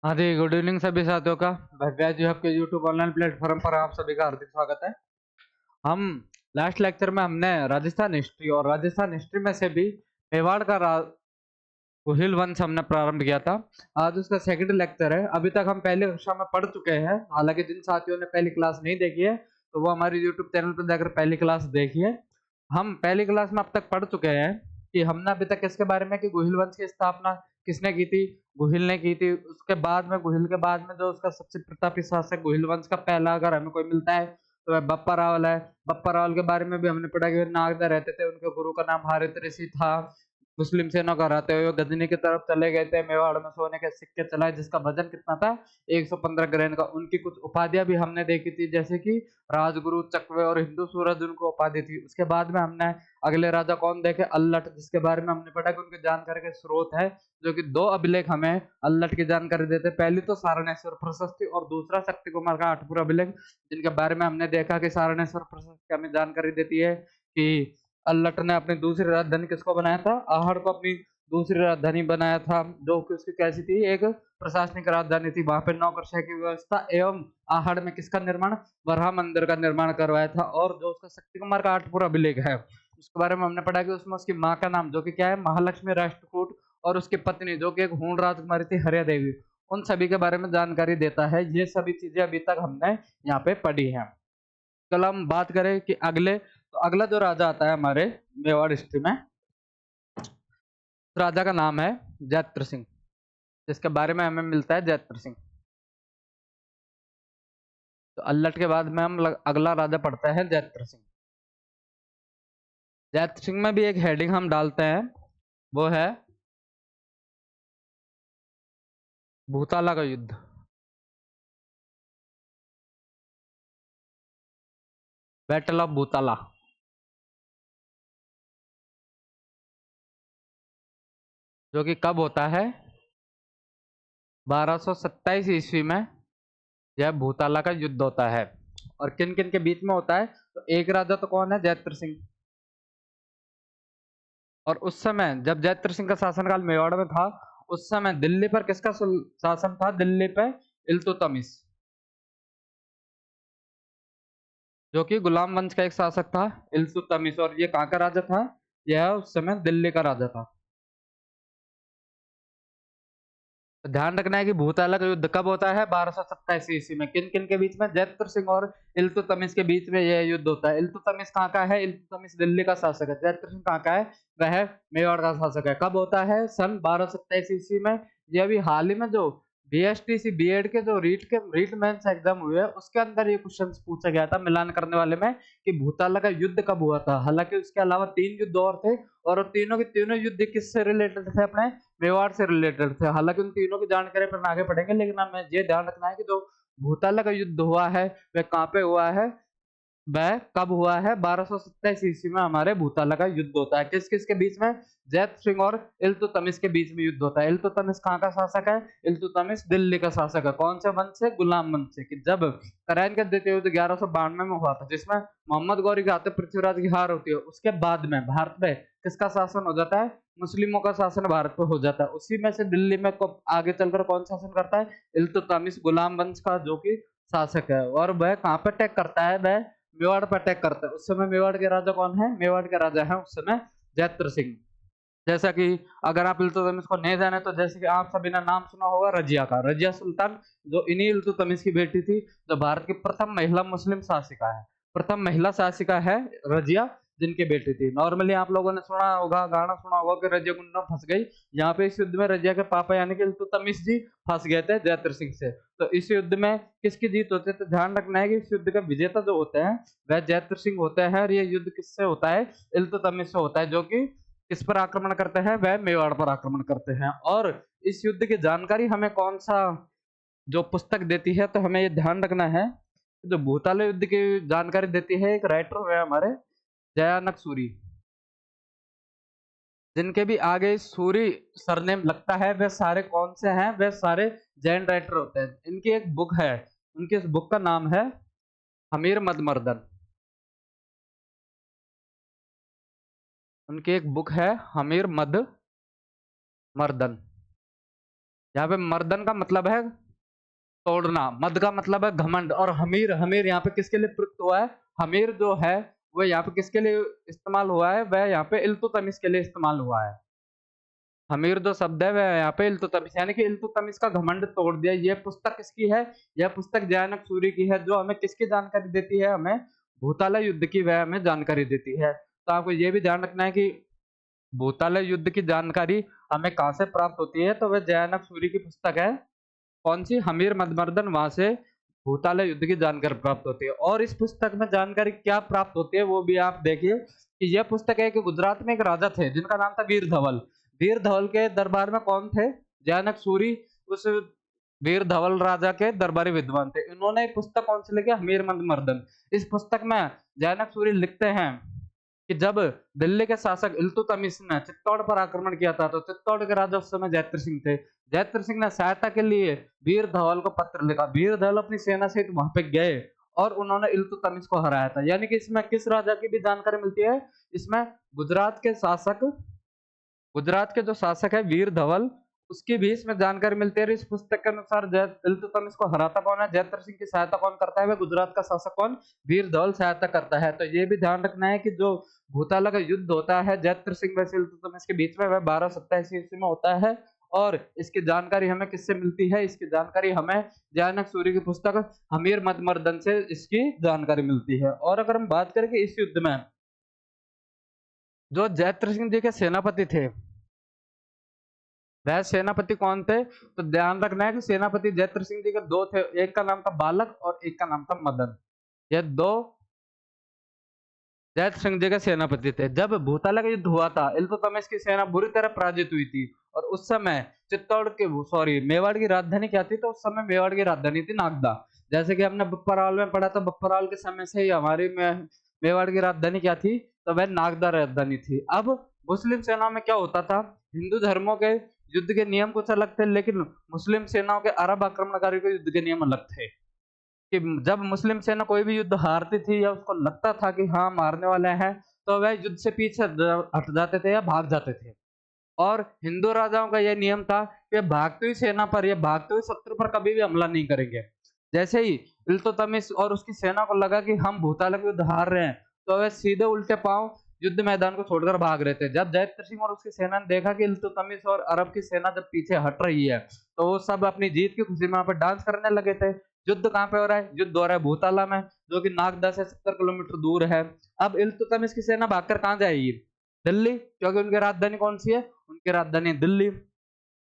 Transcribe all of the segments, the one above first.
हाँ जी, good evening सभी साथियों का। भव्या जी आपके यूट्यूब ऑनलाइन प्लेटफॉर्म पर आप सभी का हार्दिक स्वागत है। हम लास्ट लेक्चर में हमने राजस्थान हिस्ट्री और राजस्थान हिस्ट्री में से भी मेवाड़ का गोहिल वंश हमने प्रारंभ किया था। आज उसका सेकंड लेक्चर है। अभी तक हम पहले कक्षा में पढ़ चुके हैं। हालांकि जिन साथियों ने पहली क्लास नहीं देखी है तो वो हमारे यूट्यूब चैनल पर जाकर पहली क्लास देखिए। हम पहली क्लास में अब तक पढ़ चुके हैं कि हमने अभी तक किसके बारे में कि गोहिल वंश की स्थापना किसने की थी, गोहिल ने की थी। उसके बाद में गोहिल के बाद में जो उसका सबसे प्रतापी शासक गोहिल वंश का पहला अगर हमें कोई मिलता है तो वह बप्पा रावल है। बप्पा रावल के बारे में भी हमने पढ़ा कि वे नागदा रहते थे, उनके गुरु का नाम हारित ऋषि था। मुस्लिम सेना को हराते हुए गजनी की तरफ चले गए थे। मेवाड़ में सोने के सिक्के चलाए जिसका वजन कितना था, 115 ग्रैन का। उनकी कुछ उपाधियां भी हमने देखी थी जैसे कि राजगुरु, चकवे और हिंदू सूरज उनको उपाधि थी। उसके बाद में हमने अगले राजा कौन देखे, अल्लट, जिसके बारे में हमने पढ़ा कि उनकी जानकारी के स्रोत है जो कि दो अभिलेख हमें अल्लट की जानकारी देते। पहली तो सारणेश्वर प्रशस्ति और दूसरा शक्ति कुमार का आठपुर अभिलेख, जिनके बारे में हमने देखा कि सारणेश्वर प्रशस्ति हमें जानकारी देती है कि अल्लट ने अपनी दूसरी राजधानी किसको बनाया था, आहड़ को अपनी दूसरी राजधानी बनाया था, जो कि उसकी कैसी थी, एक प्रशासनिक राजधानी थी। वहां पे नौकरशाही की व्यवस्था एवं आहड़ में किसका निर्माण, वराह मंदिर का निर्माण करवाया था। और जो उसका शक्ति कुमार का आठपुर अभिलेख है उसके बारे में हमने पढ़ा कि उसमें उसकी माँ का नाम जो कि क्या है, महालक्ष्मी राष्ट्रकूट, और उसकी पत्नी जो कि एक हूण राजकुमारी थी, हरिया देवी, उन सभी के बारे में जानकारी देता है। ये सभी चीजें अभी तक हमने यहाँ पे पढ़ी है। कल हम बात करें कि अगला जो राजा आता है हमारे मेवाड़ हिस्ट्री में, राजा का नाम है जैत्र सिंह, जिसके बारे में हमें मिलता है जैत्र सिंह। तो अल्लट के बाद में हम अगला राजा पढ़ते हैं जैत्र सिंह। जैत्र सिंह में भी एक हेडिंग हम डालते हैं, वो है भूताला का युद्ध। बैटल ऑफ भूताला, जो कि कब होता है, 1227 ईस्वी में यह भूताला का युद्ध होता है। और किन किन के बीच में होता है, तो एक राजा तो कौन है, जैत्र सिंह। और उस समय जब जैत्र सिंह का शासनकाल मेवाड़ में था, उस समय दिल्ली पर किसका शासन था, दिल्ली पे इल्तुतमिश, जो कि गुलाम वंश का एक शासक था, इल्तुतमिश। और ये कहाँ का राजा था, यह उस समय दिल्ली का राजा था। तो ध्यान रखना है कि भूताला का युद्ध कब होता है, 1227 ईस्वी में। किन किन के बीच में, जैत्र सिंह और इल्तुतमिश के बीच में यह युद्ध होता है। इल्तुतमिश कहाँ का है, इल्तुतमिश दिल्ली का शासक है। जैत्र सिंह कहाँ का है, वह मेवाड़ का शासक है। कब होता है, सन 1227 ईस्वी में। यह भी हाल ही में जो बीएसटीसी बीएड के जो रीट मेंस एग्जाम हुए उसके अंदर ये क्वेश्चन पूछा गया था मिलान करने वाले में कि भूताला का युद्ध कब हुआ था। हालांकि उसके अलावा 3 युद्ध और थे, और तीनों के तीनों युद्ध किससे रिलेटेड थे, अपने मेवाड़ से रिलेटेड थे। हालांकि उन तीनों की जानकारी अपन आगे पढ़ेंगे, लेकिन हमें ये ध्यान रखना है कि जो भूताला का युद्ध हुआ है वह कहाँ पे हुआ है, वह कब हुआ है, 1227 ईस्वी में हमारे भूताला का युद्ध होता है। किस किस के बीच में, जैत सिंह और इल्तुतमिश के बीच में युद्ध होता है। इल्तुतमिश कहाँ का शासक है, इल्तुतमिश दिल्ली का शासक है। कौन से वंश से, गुलाम वंश से। कि जब कराइन का द्वितीय युद्ध 1192 में हुआ था, जिसमें मोहम्मद गौरी के हाथ पृथ्वीराज की हार होती है, उसके बाद में भारत में किसका शासन हो जाता है, मुस्लिमों का शासन भारत पे हो जाता है। उसी में से दिल्ली में आगे चलकर कौन शासन करता है, इल्तुतमिश, गुलाम वंश का जो कि शासक है। और वह कहाँ पे अटैक करता है, वह मेवाड़ पर अटैक करता है। उस समय मेवाड़ के राजा कौन है, मेवाड़ के राजा है उस समय जैत्र सिंह। जैसा कि अगर आप इल्तुतमिश को नहीं जाने तो जैसे कि आप सभी ने नाम सुना होगा रजिया का, रजिया सुल्तान, जो इन्हीं इल्तुतमिश की बेटी थी, जो भारत की प्रथम महिला मुस्लिम शासिका है, प्रथम महिला शासिका है रजिया, जिनकी बेटी थी। नॉर्मली आप लोगों ने सुना होगा, गाना सुना होगा कि रजिया गुंडा फंस गई। यहाँ पे इस युद्ध में रजिया के पापा यानी कि इल्तुतमिश जी फंस गए थे जैत्र सिंह से। तो इस युद्ध में किसकी जीत होती है, तो ध्यान रखना है कि इस युद्ध का विजेता जो होते हैं वह जैत्र सिंह होते हैं। और ये युद्ध किससे होता है, इल्तुतमिश से होता है, जो कि किस पर आक्रमण करते हैं, वह मेवाड़ पर आक्रमण करते हैं। और इस युद्ध की जानकारी हमें कौन सा जो पुस्तक देती है, तो हमें ये ध्यान रखना है जो भूताला युद्ध की जानकारी देती है, एक राइटर है हमारे जयानक सूरी, जिनके भी आगे सूरी सरनेम लगता है, वे सारे कौन से हैं, वे सारे जैन राइटर होते हैं। इनकी एक बुक है, उनकी इस बुक का नाम है हमीर मदमर्दन। उनकी एक बुक है हमीर मद मर्दन, यहाँ पे मर्दन का मतलब है तोड़ना, मद का मतलब है घमंड, और हमीर, हमीर यहाँ पे किसके लिए प्रयुक्त हुआ है? हमीर जो है वो यहाँ पे किसके लिए इस्तेमाल हुआ है? वह यहाँ पे इल्तुतमिश के लिए इस्तेमाल हुआ है। हमीर जो शब्द है वह यहाँ पे इल्तुतमिश, यानी कि इल्तुतमिश का घमंड तोड़ दिया। ये पुस्तक किसकी है? यह पुस्तक जयानक सूरी की है, जो हमें किसकी जानकारी देती है? हमें भूताला युद्ध की वह हमें जानकारी देती है। तो आपको ये भी ध्यान रखना है कि भूताला युद्ध की जानकारी हमें कहाँ से प्राप्त होती है? तो वह जयानक सूरी की पुस्तक है। कौन-सी? हमीर मदमर्दन, वहाँ से भूताला युद्ध की जानकारी प्राप्त होती है। और इस पुस्तक में जानकारी क्या प्राप्त होती है वो भी आप देखिए कि यह पुस्तक है कि गुजरात में एक राजा थे जिनका नाम था वीर धवल। वीर धवल के दरबार में कौन थे? जयानक सूरी उस वीर धवल राजा के दरबारी विद्वान थे। इन्होंने एक पुस्तक कौन सी लिखी? हमीर मदमर्दन। इस पुस्तक में जयानक सूरी लिखते हैं कि जब दिल्ली के शासक इल्तुतमिश ने चित्तौड़ पर आक्रमण किया था, तो चित्तौड़ के राजा उस समय जयद्रथ सिंह थे। जयद्रथ सिंह ने सहायता के लिए वीर धवल को पत्र लिखा। वीर धवल अपनी सेना सहित वहां पे गए और उन्होंने इल्तुतमिश को हराया था। यानी कि इसमें किस राजा की भी जानकारी मिलती है? इसमें गुजरात के शासक, गुजरात के जो शासक है वीर धवल, उसकी भी इसमें जानकारी मिलती है। इस पुस्तक के अनुसार जय इल्तुतमिश को हराता कौन है? जयद्रथ सिंह की सहायता कौन करता है? वह गुजरात का शासक कौन? वीर धवल सहायता करता है। तो ये भी ध्यान रखना है कि जो भूताला का युद्ध होता है जयद्रथ सिंह व इल्तुतमिश के बीच में, वह 1287 ईस्वी में होता है। और इसकी जानकारी हमें किससे मिलती है? इसकी जानकारी हमें जयानक सूरी की पुस्तक हमीर मदमर्दन से इसकी जानकारी मिलती है। और अगर हम बात करें कि इस युद्ध में जो जयद्रथ सिंह जी के सेनापति थे, वह सेनापति कौन थे? तो ध्यान रखना है कि सेनापति जयद्रथ सिंह जी के दो थे, एक का नाम था बालक और एक का नाम था मदन। ये दो जयद्रथ सिंह जी के सेनापति थे। जब भूताला का युद्ध हुआ था, इल्तुतमिश की सेना बुरी तरह पराजित हुई थी और उस समय चित्तौड़ के सॉरी मेवाड़ की राजधानी क्या थी? तो उस समय मेवाड़ की राजधानी थी नागदा। जैसे कि हमने बप्पराल में पढ़ा था, बप्पराल के समय से ही हमारी मेवाड़ की राजधानी क्या थी? तो वह नागदा राजधानी थी। अब मुस्लिम सेना में क्या होता था? हिंदू धर्मों के युद्ध के नियम कुछ अलग थे, लेकिन मुस्लिम सेनाओं के अरब आक्रमणकारियों के युद्ध के नियम अलग थे। कि जब मुस्लिम सेना कोई भी युद्ध हारती थी या उसको लगता था कि हाँ मारने वाले हैं, तो वह युद्ध से पीछे हट जाते थे या भाग जाते थे। और हिंदू राजाओं का यह नियम था कि भागती हुई सेना पर या भागते हुए शत्रु पर कभी भी हमला नहीं करेंगे। जैसे ही इल्तुतमिश और उसकी सेना को लगा कि हम भूताला का युद्ध हार रहे हैं, तो वह सीधे उल्टे पांव युद्ध मैदान को छोड़कर भाग रहे थे। जब जयद्रथ सिंह और उसकी सेना ने देखा कि इल्तुतमिश और अरब की सेना जब पीछे हट रही है, तो वो सब अपनी जीत की खुशी में वहां पर डांस करने लगे थे। युद्ध कहाँ पे हो रहा है? युद्ध हो रहा है भूताला में, जो कि नागदा से 70 किलोमीटर दूर है। अब इल्तुतमिश की सेना भागकर कहाँ जाएगी? दिल्ली, क्योंकि उनकी राजधानी कौन सी है? उनकी राजधानी है दिल्ली।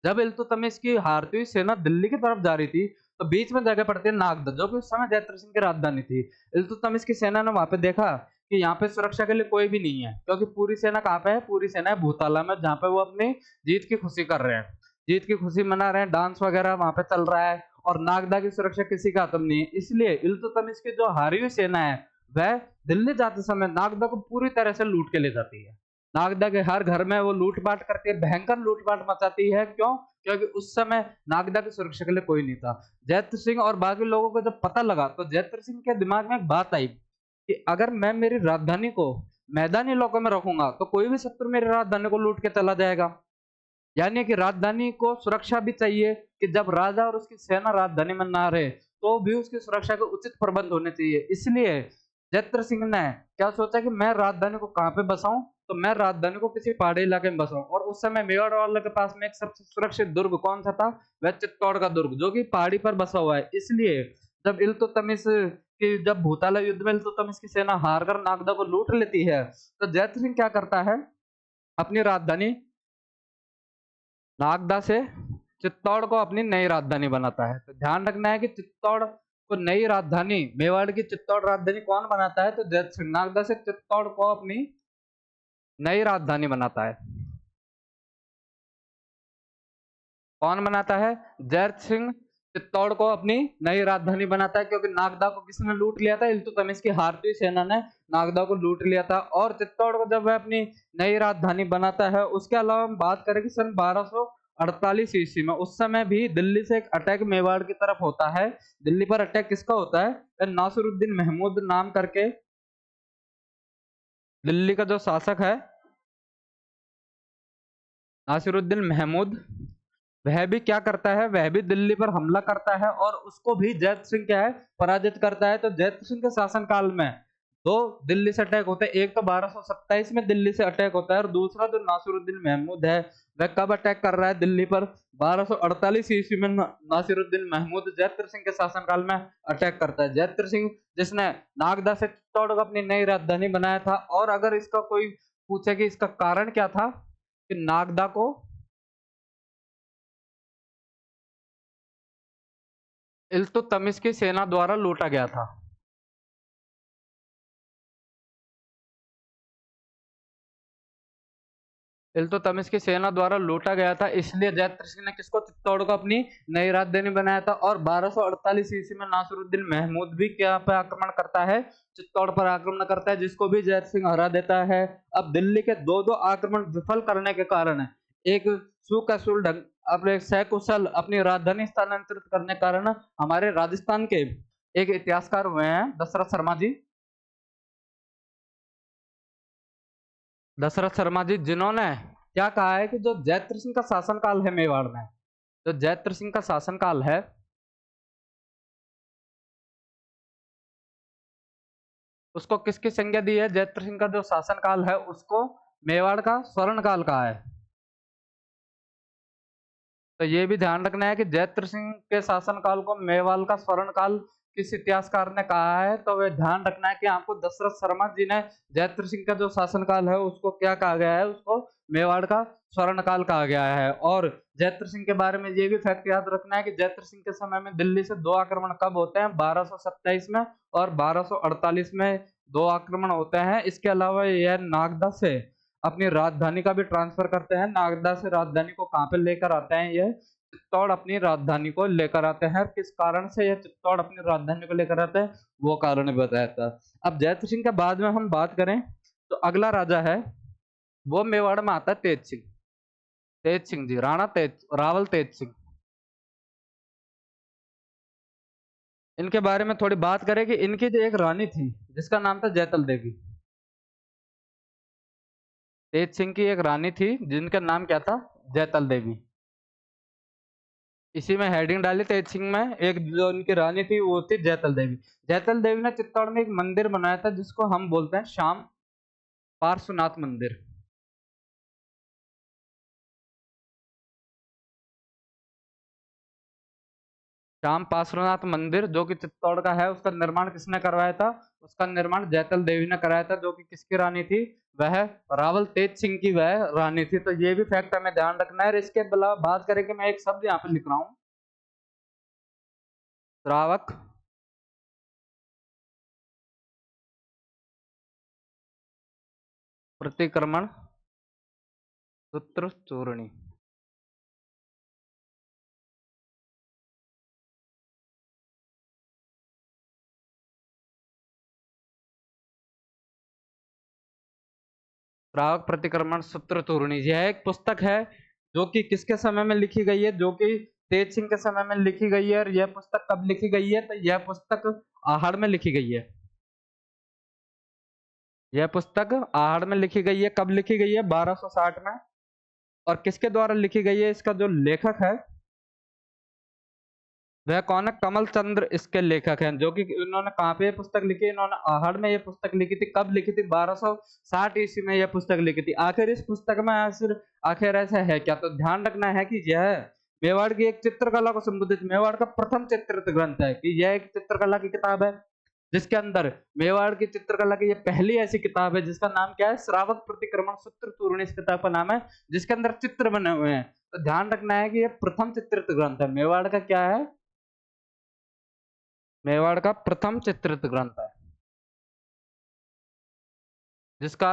जब इल्तुतमिश की हारती हुई सेना दिल्ली की तरफ जा रही थी, तो बीच में जगह पड़ती है नागदा, जो कि उस समय जयद्रथ सिंह की राजधानी थी। इल्तुतमिश की सेना ने वहां पे देखा कि यहाँ पे सुरक्षा के लिए कोई भी नहीं है, क्योंकि पूरी सेना कहाँ पे है? पूरी सेना है भूताला में, जहाँ पे वो अपनी जीत की खुशी कर रहे हैं, जीत की खुशी मना रहे हैं, डांस वगैरह वहां पे चल रहा है। और नागदा की सुरक्षा किसी का हाथम नहीं है, इसलिए इल्तुतमिश की जो हारी हुई सेना है, वह दिल्ली जाते समय नागदा को पूरी तरह से लूट के ले जाती है। नागदा के हर घर में वो लूट-पाट करती है, भयंकर लूट-पाट मचाती है। क्यों? क्योंकि उस समय नागदा की सुरक्षा के लिए कोई नहीं था। जयद्रथ सिंह और बाकी लोगों को जब पता लगा, तो जयद्रथ सिंह के दिमाग में एक बात आई कि अगर मैं मेरी राजधानी को मैदानी इलाकों में रखूंगा, तो कोई भी शत्रु मेरी राजधानी को लूट के चला जाएगा। यानी कि राजधानी को सुरक्षा भी चाहिए कि जब राजा और उसकी सेना राजधानी में ना रहे, तो भी उसकी सुरक्षा के उचित प्रबंध होने चाहिए। इसलिए जयद्रथ सिंह ने क्या सोचा कि मैं राजधानी को कहाँ पे बसाऊं? तो मैं राजधानी को किसी पहाड़ी इलाके में बसाऊं। और उस समय मेवाड़ वालों के पास में एक सबसे सुरक्षित दुर्ग कौन सा था? वह चित्तौड़ का दुर्ग, जो कि पहाड़ी पर बसा हुआ है। इसलिए जब इल्तुतमिश की जब भूताला युद्ध में इल्तुतमिश की सेना हारकर नागदा को लूट लेती है, तो जयद्रथ सिंह क्या करता है? अपनी राजधानी नागदा से चित्तौड़ को अपनी नई राजधानी बनाता है। तो ध्यान रखना है कि चित्तौड़ को नई राजधानी, मेवाड़ की चित्तौड़ राजधानी कौन बनाता है? तो जयद्रथ सिंह नागदा से चित्तौड़ को अपनी नई राजधानी बनाता है। कौन बनाता है? जयद्रथ सिंह चित्तौड़ को अपनी नई राजधानी बनाता है, क्योंकि नागदा को किसने लूट लिया था? इल्तुतमिश की हारती हुई सेना ने नागदा को लूट लिया था। और चित्तौड़ को जब वह अपनी नई राजधानी बनाता है, उसके अलावा हम बात करें कि सन 1248 ईस्वी में, उस समय भी दिल्ली से एक अटैक मेवाड़ की तरफ होता है। दिल्ली पर अटैक किसका होता है? नासिरुद्दीन महमूद नाम करके दिल्ली का जो शासक है, नासिरुद्दीन महमूद, वह भी क्या करता है, वह भी दिल्ली पर हमला करता है और उसको भी जैत सिंह क्या है, पराजित करता है। तो जैत सिंह के शासनकाल में दो दिल्ली से अटैक होते हैं। एक तो 1227 में दिल्ली से अटैक होता है और दूसरा जो नासिरुद्दीन महमूद है वह कब अटैक कर रहा है दिल्ली पर, 1248 ईस्वी में नासिरुद्दीन महमूद जैत्र सिंह के शासनकाल में अटैक करता है। जैत्र सिंह जिसने नागदा से चित्तौड़ को अपनी नई राजधानी बनाया था। और अगर इसका कोई पूछे कि इसका कारण क्या था कि नागदा को इल्तुतमिश की सेना द्वारा लूटा गया था। इल्तुतमिश की सेना द्वारा लूटा गया था, इसलिए जैत्र सिंह ने किसको, चित्तौड़ को अपनी नई राजधानी बनाया था। और 1248 ईस्वी में नासिरुद्दीन महमूद भी क्या पे आक्रमण करता है, चित्तौड़ पर आक्रमण करता है, जिसको भी जैत सिंह हरा देता है। अब दिल्ली के दो दो आक्रमण विफल करने के कारण एक सुकौशल ढंग अपने सकुशल अपनी राजधानी स्थानांतरित करने के कारण हमारे राजस्थान के एक इतिहासकार हुए हैं दशरथ शर्मा जी। दशरथ शर्मा जी, जिन्होंने क्या कहा है कि जो जैत्र सिंह का शासनकाल है मेवाड़ में, जो जैत्र सिंह का शासनकाल है उसको किसकी संज्ञा दी है, जैत्र सिंह का जो शासनकाल है उसको मेवाड़ का स्वर्ण काल कहा है। तो ये भी ध्यान रखना है कि जैत्र सिंह के शासनकाल को मेवाड़ का स्वर्ण काल किस इतिहासकार ने कहा है। तो वह ध्यान रखना है कि आपको दशरथ शर्मा जी ने जैत्र सिंह का जो शासनकाल है उसको क्या कहा गया है, उसको मेवाड़ का स्वर्ण काल कहा गया है। और जैत्र सिंह के बारे में ये भी फैक्ट याद रखना है कि जैत्र सिंह के समय में दिल्ली से दो आक्रमण कब होते हैं, 1227 में और 1248 में दो आक्रमण होते हैं। इसके अलावा यह नागदा से अपनी राजधानी का भी ट्रांसफर करते हैं। नागदा से राजधानी को कहाँ पे लेकर आते हैं, ये चित्तौड़ अपनी राजधानी को लेकर आते हैं। किस कारण से यह चित्तौड़ अपनी राजधानी को लेकर आते हैं वो कारण बताया था। अब जैत सिंह के बाद में हम बात करें तो अगला राजा है वो मेवाड़ में आता है तेज सिंह। तेज सिंह जी, राणा तेज रावल तेज सिंह, इनके बारे में थोड़ी बात करें कि इनकी जो एक रानी थी जिसका नाम था जैतल देवी। तेज सिंह की एक रानी थी जिनका नाम क्या था, जैतल देवी। इसी में हेडिंग डाली तेज सिंह में, एक जो उनकी रानी थी वो थी जैतल देवी। जैतल देवी ने चित्तौड़ में एक मंदिर बनाया था जिसको हम बोलते हैं श्याम पार्श्वनाथ मंदिर। श्याम पार्श्वनाथ मंदिर जो कि चित्तौड़ का है, उसका निर्माण किसने करवाया था, उसका निर्माण जैतल देवी ने कराया था, जो कि किसकी रानी थी, वह रावल तेज सिंह की वह रानी थी। तो ये भी फैक्ट हमें ध्यान रखना है। इसके अलावा बात करें कि मैं एक शब्द यहाँ पे लिख रहा हूँ, श्रावक प्रतिक्रमण सूत्र चूर्णी। श्रावक प्रतिक्रमण सूत्र चूर्णी यह एक पुस्तक है जो कि किसके समय में लिखी गई है, जो कि तेज सिंह के समय में लिखी गई है। और यह पुस्तक कब लिखी गई है, तो यह पुस्तक आहड़ में लिखी गई है। यह पुस्तक आहड़ में लिखी गई है। कब लिखी गई है, 1260 में। और किसके द्वारा लिखी गई है, इसका जो लेखक है वह कौन है, कमल चंद्र इसके लेखक हैं। जो कि इन्होंने कहाँ पे ये पुस्तक लिखी, इन्होंने आहड़ में ये पुस्तक लिखी थी। कब लिखी थी, 1260 ईस्वी में यह पुस्तक लिखी थी। आखिर इस पुस्तक में आखिर ऐसा है क्या, तो ध्यान रखना है कि यह मेवाड़ की एक चित्रकला को संबोधित, मेवाड़ का प्रथम चित्रित ग्रंथ है कि यह एक चित्रकला की किताब है जिसके अंदर मेवाड़ की चित्रकला की ये पहली ऐसी किताब है जिसका नाम क्या है, श्रावक प्रतिक्रमण सूत्र चूर्णी इस किताब का नाम है, जिसके अंदर चित्र बने हुए हैं। तो ध्यान रखना है कि यह प्रथम चित्रित ग्रंथ है। मेवाड़ का क्या है, मेवाड़ का प्रथम चित्रित ग्रंथ है जिसका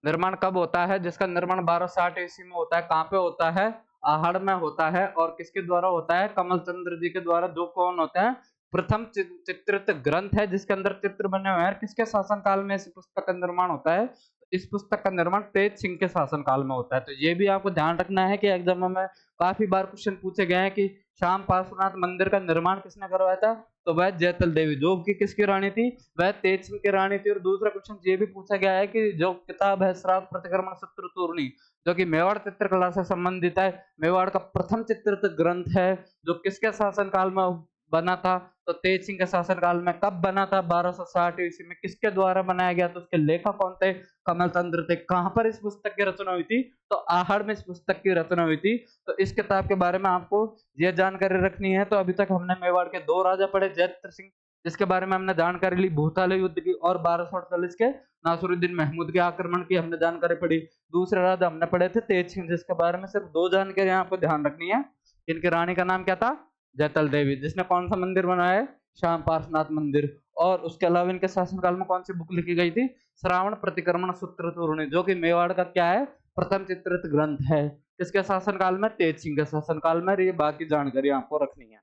निर्माण कब होता है, जिसका निर्माण 1260 ईस्वी में होता है। कहाँ पे होता है, आहड़ में होता है। और किसके द्वारा होता है, कमल चंद्र जी के द्वारा, जो कौन होते हैं, प्रथम चित्रित ग्रंथ है जिसके अंदर चित्र बने हुए हैं। किसके शासनकाल में इस पुस्तक का निर्माण होता है, इस पुस्तक का निर्माण तेज सिंह के शासनकाल में होता है। तो ये भी आपको ध्यान रखना है कि एग्जाम में काफी बार क्वेश्चन पूछे गए हैं कि श्याम पार्श्वनाथ मंदिर का निर्माण किसने करवाया था, तो वह जैतल देवी, जो कि किसकी रानी थी, वह तेज सिंह की रानी थी। और दूसरा क्वेश्चन ये भी पूछा गया है कि जो किताब है श्राद्ध प्रतिक्रमण सूत्र तूरणी, जो कि मेवाड़ चित्रकला से संबंधित है, मेवाड़ का प्रथम चित्रित ग्रंथ है, जो किसके शासनकाल में बना था, तो तेज सिंह के शासनकाल में। कब बना था, 1260 ईस्वी में। किसके द्वारा बनाया गया, तो उसके लेखक कौन थे, कमल तंत्र थे। कहां पर इस पुस्तक की रचना हुई थी, तो आहड़ में इस पुस्तक की रचना हुई थी। तो इस किताब के बारे में आपको ये जानकारी रखनी है। तो अभी तक हमने मेवाड़ के 2 राजा पढ़े, जैत्र सिंह जिसके बारे में हमने जानकारी ली भूताल युद्ध की, और 1248 के नासिरुद्दीन महमूद के आक्रमण की हमने जानकारी पढ़ी। दूसरे राजा हमने पढ़े थे तेज सिंह, जिसके बारे में सिर्फ 2 जानकारी आपको ध्यान रखनी है। इनकी रानी का नाम क्या था, जैतल देवी, जिसने कौन सा मंदिर बनाया है, श्याम पार्श्वनाथ मंदिर। और उसके अलावा इनके शासनकाल में कौन सी बुक लिखी गई थी, श्रावण प्रतिक्रमण सूत्र तूरणी, जो कि मेवाड़ का क्या है, प्रथम चित्रित ग्रंथ है। किसके शासनकाल में, तेज सिंह के शासनकाल में। ये बाकी जानकारी आपको रखनी है।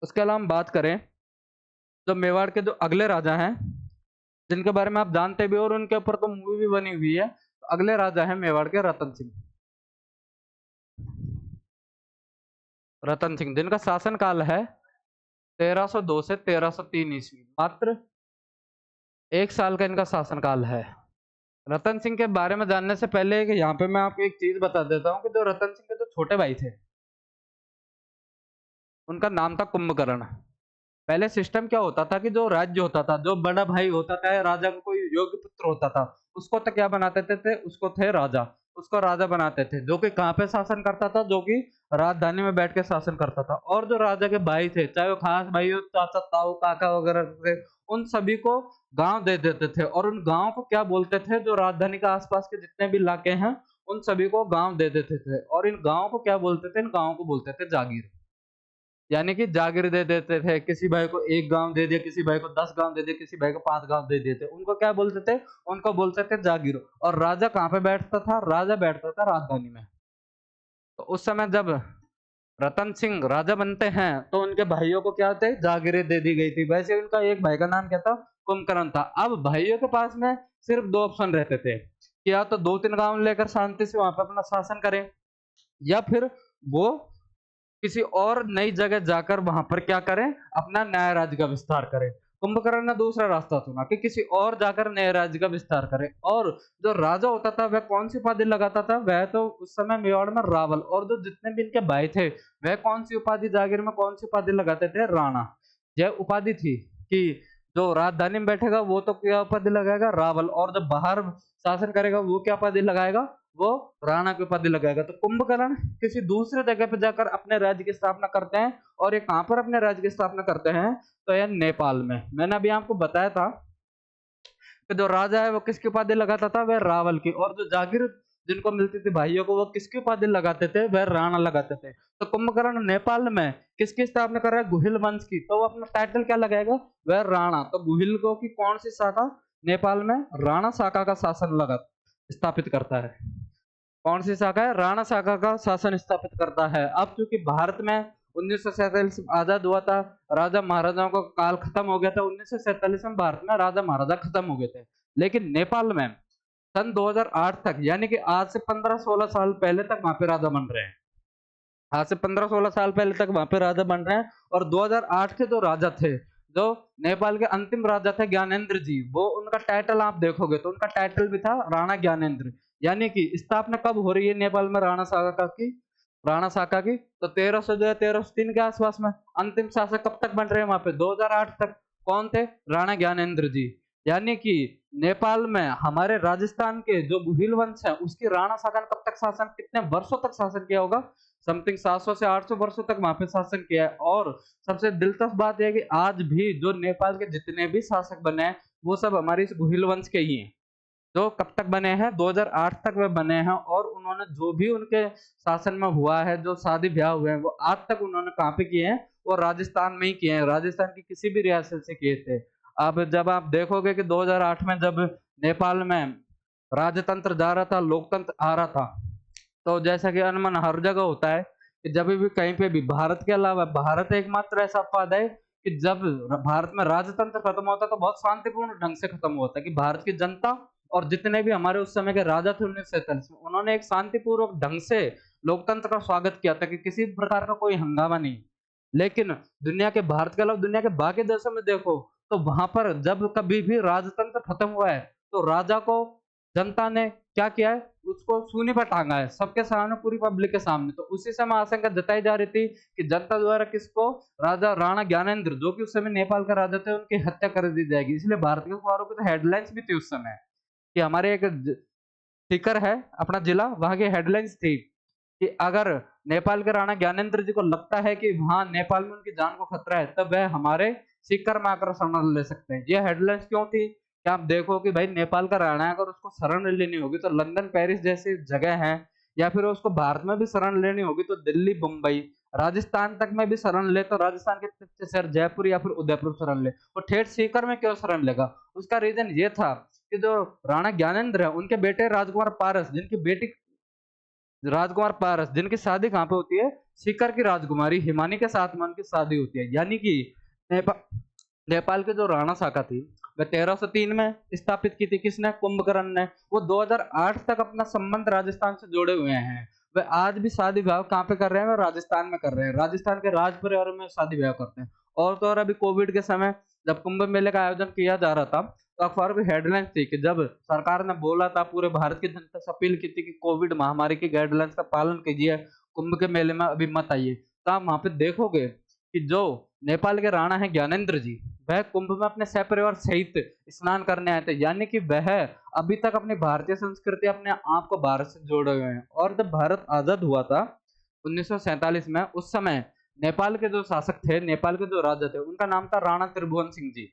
उसके अलावा हम बात करें तो मेवाड़ के जो अगले राजा हैं, जिनके बारे में आप जानते भी हो और उनके ऊपर तो मूवी भी बनी हुई है, तो अगले राजा है मेवाड़ के रतन सिंह। रतन सिंह जिनका शासन काल है 1302 से 1303 ईस्वी, मात्र 1 साल का इनका शासन काल है। रतन सिंह के बारे में जानने से पहले कि यहाँ पे मैं आपको एक चीज बता देता हूँ कि जो रतन सिंह के जो छोटे भाई थे, उनका नाम था कुंभकर्ण। पहले सिस्टम क्या होता था कि जो राज्य होता था, जो बड़ा भाई होता था, राजा का कोई योग्य पुत्र होता था, उसको तो क्या बनाते थे, उसको थे राजा, उसको राजा बनाते थे, जो कि कहाँ पे शासन करता था, जो कि राजधानी में बैठ के शासन करता था। और जो राजा के भाई थे, चाहे वो खास भाई हो, चाचा ताऊ काका वगैरह थे, उन सभी को गांव दे देते थे। और उन गांव को क्या बोलते थे, जो राजधानी के आसपास के जितने भी इलाके हैं, उन सभी को गांव दे देते थे। और इन गांव को क्या बोलते थे, इन गांव को बोलते थे जागीर। यानी कि जागीर दे देते थे, किसी भाई को 1 गांव दे दिया, किसी भाई को 10 गांव दे दिया, किसी भाई को 5 गांव दे दिए थे, उनको क्या बोलते थे, उनको बोलते थे जागीर। और राजा कहाँ पे बैठता था, राजा बैठता था राजधानी में। तो उस समय जब रतन सिंह राजा बनते हैं, तो उनके भाइयों को क्या थे, जागीरें दे दी गई थी। वैसे उनका एक भाई का नाम क्या था, कुंभकर्ण था। अब भाइयों के पास में सिर्फ 2 ऑप्शन रहते थे, कि या तो 2-3 गांव लेकर शांति से वहां पर अपना शासन करें, या फिर वो किसी और नई जगह जाकर वहां पर क्या करें, अपना न्याय राज्य का विस्तार करें। कुंभकर्ण ने दूसरा रास्ता चुना कि किसी और जाकर नए राज्य का विस्तार करें। और जो राजा होता था वह कौन सी उपाधि लगाता था, वह तो उस समय मेवाड़ में रावल। और जो जितने भी इनके भाई थे, वह कौन सी उपाधि, जागीर में कौन सी उपाधि लगाते थे, राणा। यह उपाधि थी कि जो राजधानी में बैठेगा वो तो क्या उपाधि लगाएगा, रावल। और जब बाहर शासन करेगा वो क्या उपाधि लगाएगा, वो राणा की उपाधि लगाएगा। तो कुंभकर्ण किसी दूसरे जगह पर जाकर अपने राज्य की स्थापना करते हैं। और ये कहां पर अपने राज्य की स्थापना करते हैं, तो यह नेपाल में। मैंने अभी आपको बताया था कि जो राजा है वो किसकी उपाधि लगाता था, वह रावल की। और जो जागीर जिनको मिलती थी भाइयों को, वो किसकी उपाधि लगाते थे, वह राणा लगाते थे। तो कुंभकर्ण नेपाल में किसकी स्थापना कर रहा है, गुहिल वंश की। तो वो अपना टाइटल क्या लगाएगा, वह राणा। तो गुहिल को की कौन सी शाखा, नेपाल में राणा शाखा का शासन लगा स्थापित करता है। कौन सी शाखा है, राणा शाखा का शासन स्थापित करता है। अब चूंकि भारत में 1947 आजाद हुआ था, राजा महाराजाओं का काल खत्म हो गया था। 1947 में भारत में राजा महाराजा खत्म हो गए थे। लेकिन नेपाल में सन 2008 तक, यानी कि आज से 15-16 साल पहले तक वहां पे राजा बन रहे हैं। आज से 15-16 साल पहले तक वहां पे राजा बन रहे हैं। और 2008 के जो राजा थे, जो नेपाल के अंतिम राजा थे ज्ञानेंद्र जी, वो उनका टाइटल आप देखोगे तो उनका टाइटल भी था राणा ज्ञानेंद्र। यानी कि स्थापना कब हो रही है नेपाल में राणा शाखा की, राणा शाखा की, तो 1300 जो है 1303 के आसपास में। अंतिम शासक कब तक बन रहे हैं वहां पे, 2008 तक। कौन थे, राणा ज्ञानेंद्र जी। यानी कि नेपाल में हमारे राजस्थान के जो गुहिल वंश है, उसकी राणा शाखा ने कब तक शासन, कितने वर्षों तक शासन किया होगा, समथिंग 700 से 800 वर्षों तक वहां पे शासन किया है। और सबसे दिलचस्प बात यह है कि आज भी जो नेपाल के जितने भी शासक बने हैं, वो सब हमारे इस गुहिल वंश के ही हैं। जो कब तक बने हैं, 2008 तक वे बने हैं। और उन्होंने जो भी उनके शासन में हुआ है, जो शादी ब्याह हुए हैं, वो आज तक उन्होंने कहाँ पे किए हैं, वो राजस्थान में ही किए हैं। राजस्थान की किसी भी रियासत से किए थे। अब जब आप देखोगे कि 2008 में जब नेपाल में राजतंत्र जा रहा था, लोकतंत्र आ रहा था, तो जैसा कि अनमन हर जगह होता है कि जब भी कहीं पे भी, भारत के अलावा, भारत एकमात्र ऐसा अपवाद है कि जब भारत में राजतंत्र खत्म होता है तो बहुत शांतिपूर्ण ढंग से खत्म होता है। कि भारत की जनता और जितने भी हमारे उस समय के राजा थे 1947 में, उन्होंने एक शांतिपूर्वक ढंग से लोकतंत्र का स्वागत किया था कि किसी प्रकार का कोई हंगामा नहीं। लेकिन दुनिया के भारत के अलावा दुनिया के बाकी देशों में देखो तो वहां पर जब कभी भी राजतंत्र खत्म हुआ है तो राजा को जनता ने क्या किया है, उसको सूली पर टांगा है सबके सामने, पूरी पब्लिक के सामने। तो उसी समय आशंका जताई जा रही थी कि जनता द्वारा किसको, राजा राणा ज्ञानेंद्र जो कि उस समय नेपाल का राजा थे, उनकी हत्या कर दी जाएगी। इसलिए भारत के अखबारों की तो हेडलाइंस भी थी उस समय कि हमारे एक सीकर है अपना जिला, वहां की हेडलाइंस थी कि अगर नेपाल के राणा ज्ञानेंद्र जी को लगता है कि वहां नेपाल में उनकी जान को खतरा है तब वह हमारे सीकर में आकर शरण ले सकते हैं। ये हेडलाइंस क्यों थी कि आप देखो कि भाई नेपाल का राणा है, अगर उसको शरण लेनी होगी तो लंदन पेरिस जैसी जगह है, या फिर उसको भारत में भी शरण लेनी होगी तो दिल्ली बम्बई राजस्थान तक में भी शरण ले तो राजस्थान के शहर जयपुर या फिर उदयपुर शरण ले, और ठेठ सीकर में क्यों शरण लेगा। उसका रीजन ये था कि जो राणा ज्ञानेंद्र है उनके बेटे राजकुमार पारस, जिनकी बेटी राजकुमार पारस, जिनकी शादी कहाँ पे होती है, सीकर की राजकुमारी हिमानी के साथ में उनकी शादी होती है। यानी कि नेपा, नेपाल के जो राणा शाखा थी वह 1303 में स्थापित की थी किसने, कुंभकर्ण ने। वो 2008 तक अपना संबंध राजस्थान से जोड़े हुए हैं। वह आज भी शादी विवाह कहाँ पे कर रहे हैं, वह राजस्थान में कर रहे हैं, राजस्थान के राज परिवार में शादी विवाह करते हैं। और तो और अभी कोविड के समय जब कुंभ मेले का आयोजन किया जा रहा था तो अखबार की हेडलाइंस थी कि जब सरकार ने बोला था, पूरे भारत की जनता से अपील की थी कि कोविड महामारी की गाइडलाइंस का पालन कीजिए, कुंभ के मेले में अभी मत आइए, तो आप वहां पे देखोगे कि जो नेपाल के राणा है ज्ञानेंद्र जी, वह कुंभ में अपने सपरिवार सहित स्नान करने आए थे। यानी कि वह अभी तक अपनी भारतीय संस्कृति, अपने आप को भारत से जोड़े हुए हैं। और जब भारत आजाद हुआ था 1947 में, उस समय नेपाल के जो शासक थे, नेपाल के जो राजा थे, उनका नाम था राणा त्रिभुवन सिंह जी।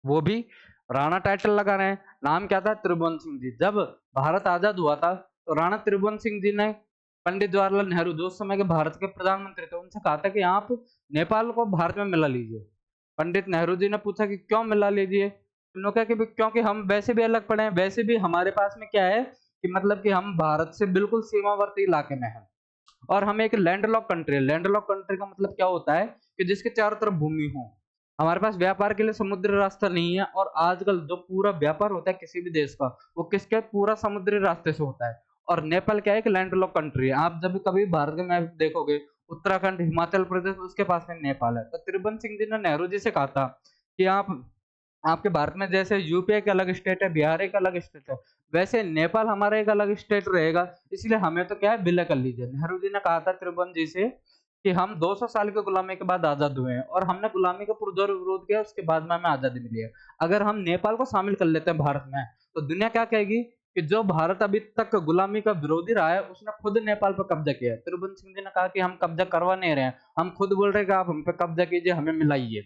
वो भी राणा टाइटल लगा रहे हैं, नाम क्या था, त्रिभुवन सिंह जी। जब भारत आजाद हुआ था तो राणा त्रिभुवन सिंह जी ने पंडित जवाहरलाल नेहरू जो उस समय के भारत के प्रधानमंत्री थे उनसे कहा था कि आप नेपाल को भारत में मिला लीजिए। पंडित नेहरू जी ने पूछा कि क्यों मिला लीजिए, उन्होंने कहा कि क्योंकि हम वैसे भी अलग पड़े हैं, वैसे भी हमारे पास में क्या है कि मतलब कि हम भारत से बिल्कुल सीमावर्ती इलाके में हैं, और हम एक लैंडलॉक कंट्री है। लैंडलॉक कंट्री का मतलब क्या होता है कि जिसके चारों तरफ भूमि हो। हमारे पास व्यापार के लिए समुद्री रास्ता नहीं है, और आजकल जो पूरा व्यापार होता है किसी भी देश का, वो किसके, पूरा समुद्री रास्ते से होता है। और नेपाल क्या है, एक लैंडलॉक कंट्री है। आप जब कभी भारत के मैप देखोगे, उत्तराखंड, हिमाचल प्रदेश, उसके पास में नेपाल है। तो त्रिभुवन सिंह जी ने नेहरू जी से कहा था कि आपके भारत में जैसे यूपी एक अलग स्टेट है, बिहार एक अलग स्टेट है, वैसे नेपाल हमारा एक अलग स्टेट रहेगा, इसलिए हमें तो क्या है, विलय कर लीजिए। नेहरू जी ने कहा था त्रिभुवन जी से कि हम 200 साल की गुलामी के बाद आजाद हुए हैं, और हमने गुलामी का पुरजोर विरोध किया, उसके बाद में हमें आजादी मिली है। अगर हम नेपाल को शामिल कर लेते हैं भारत में, तो दुनिया क्या कहेगी कि जो भारत अभी तक गुलामी का विरोधी रहा है, उसने खुद नेपाल पर कब्जा किया है। त्रिभुवन सिंह जी ने कहा कि हम कब्जा करवा नहीं रहे हैं, हम खुद बोल रहे हैं कि आप हम पे कब्जा कीजिए, हमें मिलाइए।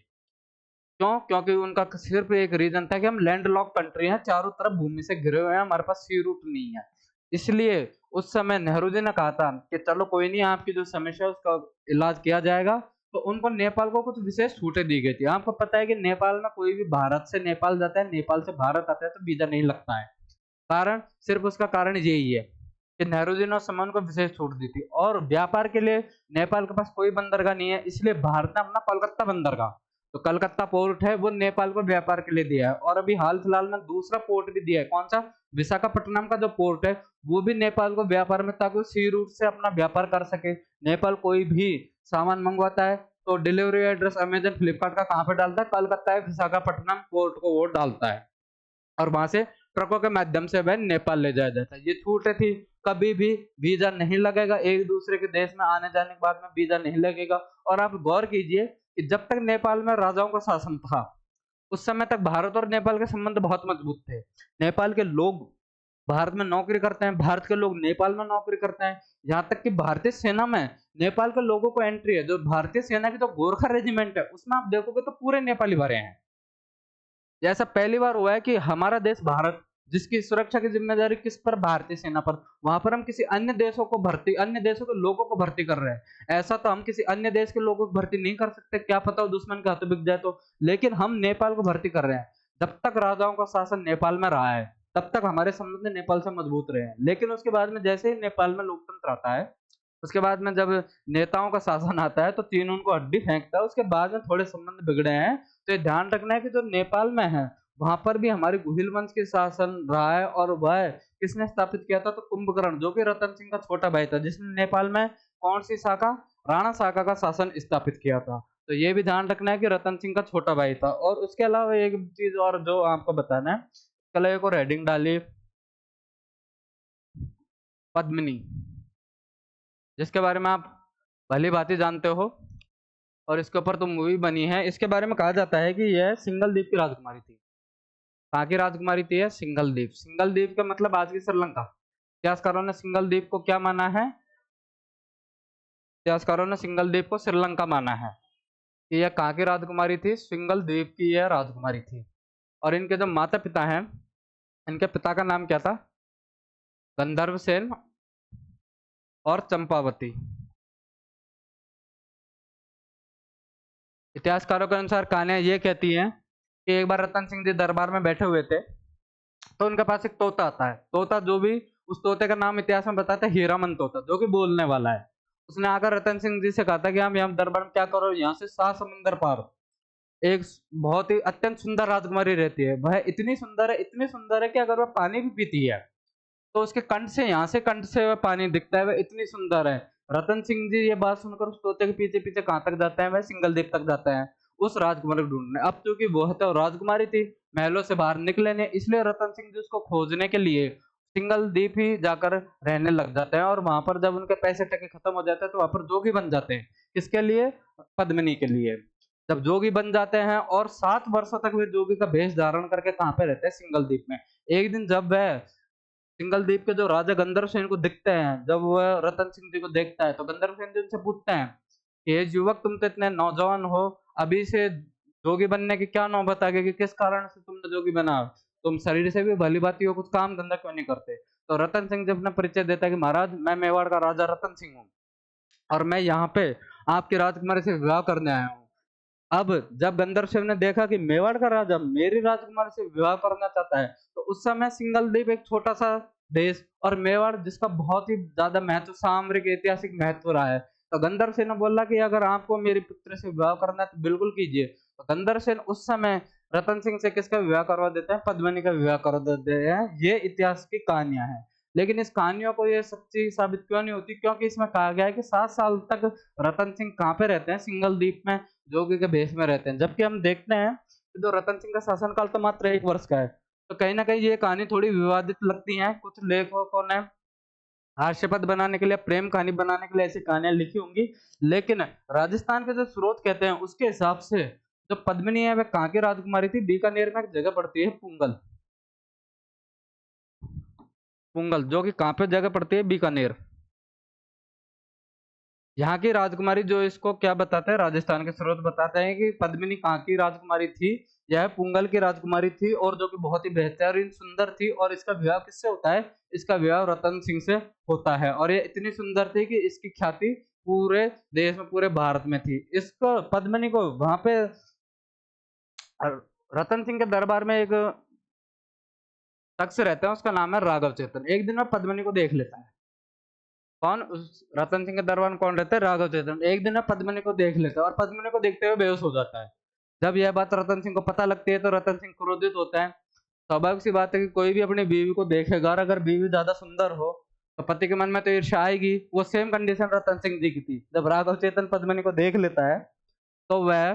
क्यों? क्योंकि उनका सिर्फ एक रीज़न था कि हम लैंडलॉक कंट्री हैं, चारों तरफ भूमि से घिरे हुए हैं, हमारे पास सी रूट नहीं है। इसलिए उस समय नेहरू जी ने कहा था कि चलो कोई नहीं, आपकी जो समस्या है उसका इलाज किया जाएगा। तो उनको नेपाल को कुछ विशेष छूटें दी गई थी। आपको पता है कि नेपाल में कोई भी भारत से नेपाल जाता है, नेपाल से भारत आता है तो वीज़ा नहीं लगता है। कारण सिर्फ उसका कारण यही है कि नेहरू जी ने उस समय उनको विशेष छूट दी थी। और व्यापार के लिए नेपाल के पास कोई बंदरगाह नहीं है, इसलिए भारत ने अपना कोलकाता बंदरगाह, तो कलकत्ता पोर्ट है, वो नेपाल को व्यापार के लिए दिया है। और अभी हाल फिलहाल में दूसरा पोर्ट भी दिया है, कौन सा, विशाखापट्टनम का जो पोर्ट है, वो भी नेपाल को व्यापार में, ताकि वो सी रूट से अपना व्यापार कर सके। नेपाल कोई भी सामान मंगवाता है तो डिलीवरी एड्रेस अमेजन फ्लिपकार्ट का कहाँ पे डालता है, कलकत्ता है, विशाखापट्टनम पोर्ट को वो डालता है, और वहां से ट्रकों के माध्यम से वह नेपाल ले जाया जाता है। ये छूटें थी, कभी भी वीजा नहीं लगेगा, एक दूसरे के देश में आने जाने के बाद में वीजा नहीं लगेगा। और आप गौर कीजिए कि जब तक नेपाल में राजाओं का शासन था, उस समय तक भारत और नेपाल के संबंध बहुत मजबूत थे। नेपाल के लोग भारत में नौकरी करते हैं, भारत के लोग नेपाल में नौकरी करते हैं। यहाँ तक कि भारतीय सेना में नेपाल के लोगों को एंट्री है। जो भारतीय सेना की जो गोरखा रेजिमेंट है, उसमें आप देखोगे तो पूरे नेपाली भरे हैं। ऐसा पहली बार हुआ है कि हमारा देश भारत, जिसकी सुरक्षा की जिम्मेदारी किस पर, भारतीय सेना पर, वहां पर हम किसी अन्य देशों को भर्ती, अन्य देशों के लोगों को भर्ती कर रहे हैं। ऐसा तो हम किसी अन्य देश के लोगों को भर्ती नहीं कर सकते, क्या पता वो दुश्मन के हाथों बिक जाए तो, लेकिन हम नेपाल को भर्ती कर रहे हैं। जब तक राजाओं का शासन नेपाल में रहा है तब तक हमारे संबंध नेपाल से मजबूत रहे हैं। लेकिन उसके बाद में जैसे ही नेपाल में लोकतंत्र आता है, उसके बाद में जब नेताओं का शासन आता है तो चीन उनको हड्डी फेंकता है। उसके बाद में थोड़े संबंध बिगड़े हैं। तो ये ध्यान रखना है कि जो नेपाल में है, वहां पर भी हमारी गुहिल वंश के शासन रहा है, और वह किसने स्थापित किया था, तो कुंभकर्ण, जो कि रतन सिंह का छोटा भाई था, जिसने नेपाल में कौन सी शाखा, राणा साका का शासन स्थापित किया था। तो ये भी ध्यान रखना है कि रतन सिंह का छोटा भाई था। और उसके अलावा एक चीज और जो आपको बताना है, कल एक और हेडिंग डाली, पद्मिनी, जिसके बारे में आप भली भांति जानते हो और इसके ऊपर तो मूवी बनी है। इसके बारे में कहा जाता है कि यह सिंगल द्वीप की राजकुमारी थी। कहाँ की राजकुमारी थी? सिंगल द्वीप। सिंगल द्वीप का मतलब आज की श्रीलंका। इतिहासकारों ने सिंगल द्वीप को क्या माना है? इतिहासकारों ने सिंगल द्वीप को श्रीलंका माना है कि यह कहाँ की राजकुमारी थी? सिंगल द्वीप की यह राजकुमारी थी। और इनके जो माता पिता हैं, इनके पिता का नाम क्या था? गंधर्व सेन और चंपावती। इतिहासकारों के अनुसार कहानियां ये कहती हैं कि एक बार रतन सिंह जी दरबार में बैठे हुए थे, तो उनके पास एक तोता आता है। तोता जो भी, उस तोते का नाम इतिहास में बताते हैं हीरामन तोता, जो कि बोलने वाला है। उसने आकर रतन सिंह जी से कहा था कि हम यहाँ दरबार में क्या करो, यहाँ से 7 समुंदर पार एक बहुत ही अत्यंत सुंदर राजकुमारी रहती है। वह इतनी सुंदर है, इतनी सुंदर है कि अगर वह पानी भी पीती है तो उसके कंठ से, यहाँ से कंठ से वह पानी दिखता है। वह इतनी सुंदर है। रतन सिंह जी ये बात सुनकर उस तोते के पीछे पीछे कहाँ तक जाते हैं? वह सिंगल द्वीप तक जाते हैं उस राजकुमारी को ढूंढने। अब चूंकि वह तो राजकुमारी थी, महलों से बाहर निकले नहीं, इसलिए रतन सिंह जी उसको खोजने के लिए सिंगल द्वीप ही जाकर रहने लग जाते हैं। और वहां पर जब उनके पैसे टके खत्म हो जाते हैं तो वहां पर जोगी बन जाते हैं। किसके लिए? पद्मिनी के लिए। जब जोगी बन जाते हैं और 7 वर्षों तक वे जोगी का भेष धारण करके कहाँ पे रहते हैं? सिंगल द्वीप में। एक दिन जब वह सिंगल द्वीप के जो राजा गंधर्व सेन को दिखते हैं, जब वह रतन सिंह जी को देखता है तो गंधर्व सेन जी उनसे पूछते हैं कि ये युवक, तुम तो इतने नौजवान हो, अभी से जोगी बनने की क्या नौबत आ गई? कि किस कारण से तुमने जोगी बना? तुम शरीर से भी भली भांति हो, कुछ काम धंधा क्यों नहीं करते? तो रतन सिंह जी अपना परिचय देता है कि महाराज, मैं मेवाड़ का राजा रतन सिंह हूँ और मैं यहाँ पे आपकी राजकुमारी से विवाह करने आया हूँ। अब जब गंधर्व सेन ने देखा कि मेवाड़ का राजा मेरी राजकुमारी से विवाह करना चाहता है, तो उस समय सिंगल द्वीप एक छोटा सा देश और मेवाड़ जिसका बहुत ही ज्यादा महत्व, सामरिक ऐतिहासिक महत्व रहा है। तो गंधर्व सेन ने बोला कि अगर आपको मेरी पुत्र से विवाह करना है तो बिल्कुल कीजिए। तो गंधर्व सेन उस समय रतन सिंह से किसका विवाह करवा देते हैं? पद्मिनी का विवाह करवा देते हैं। ये इतिहास की कहानियां हैं। लेकिन इस कहानियों को ये सच्ची साबित क्यों नहीं होती? क्योंकि इसमें कहा गया है कि 7 साल तक रतन सिंह कहाँ पे रहते हैं? सिंगल द्वीप में जोगी के भेष में रहते हैं। जबकि हम देखते हैं कि जो रतन सिंह का शासनकाल तो मात्र 1 वर्ष का है। तो कहीं न कहीं ये कहानी थोड़ी विवादित लगती है। कुछ लेखकों ने हास्यपद बनाने के लिए, प्रेम कहानी बनाने के लिए ऐसी कहानियाँ लिखी होंगी। लेकिन राजस्थान के जो स्रोत कहते हैं उसके हिसाब से जो पद्मिनी है वह कहाँ की राजकुमारी थी? बीकानेर में एक जगह पड़ती है पुंगल। पुंगल जो कि कहाँ पे जगह पड़ती है? बीकानेर। यहाँ की राजकुमारी जो इसको क्या बताते हैं, राजस्थान के स्रोत बताते हैं कि पद्मिनी कहाँ की राजकुमारी थी? यह पुंगल की राजकुमारी थी और जो कि बहुत ही बेहतरीन सुंदर थी। और इसका विवाह किससे होता है? इसका विवाह रतन सिंह से होता है। और ये इतनी सुंदर थी कि इसकी ख्याति पूरे देश में, पूरे भारत में थी। इसको, पद्मिनी को वहां पे रतन सिंह के दरबार में एक शख्स रहता है, उसका नाम है राघव चेतन। एक दिन में पद्मिनी को देख लेता है। कौन? उस रतन सिंह के दरबार में कौन रहता है? राघव चेतन। एक दिन में पद्मिनी को देख लेता है और पद्मिनी को देखते हुए बेहोश हो जाता है। जब यह बात रतन सिंह को पता लगती है तो रतन सिंह क्रोधित होता है। स्वाभाविक सी बात है कि कोई भी अपनी बीवी को देखेगा और अगर बीवी ज्यादा सुंदर हो तो पति के मन में तो ईर्ष्या आएगी। वो सेम कंडीशन रतन सिंह जी की थी। जब राघव चेतन पद्मिनी को देख लेता है तो वह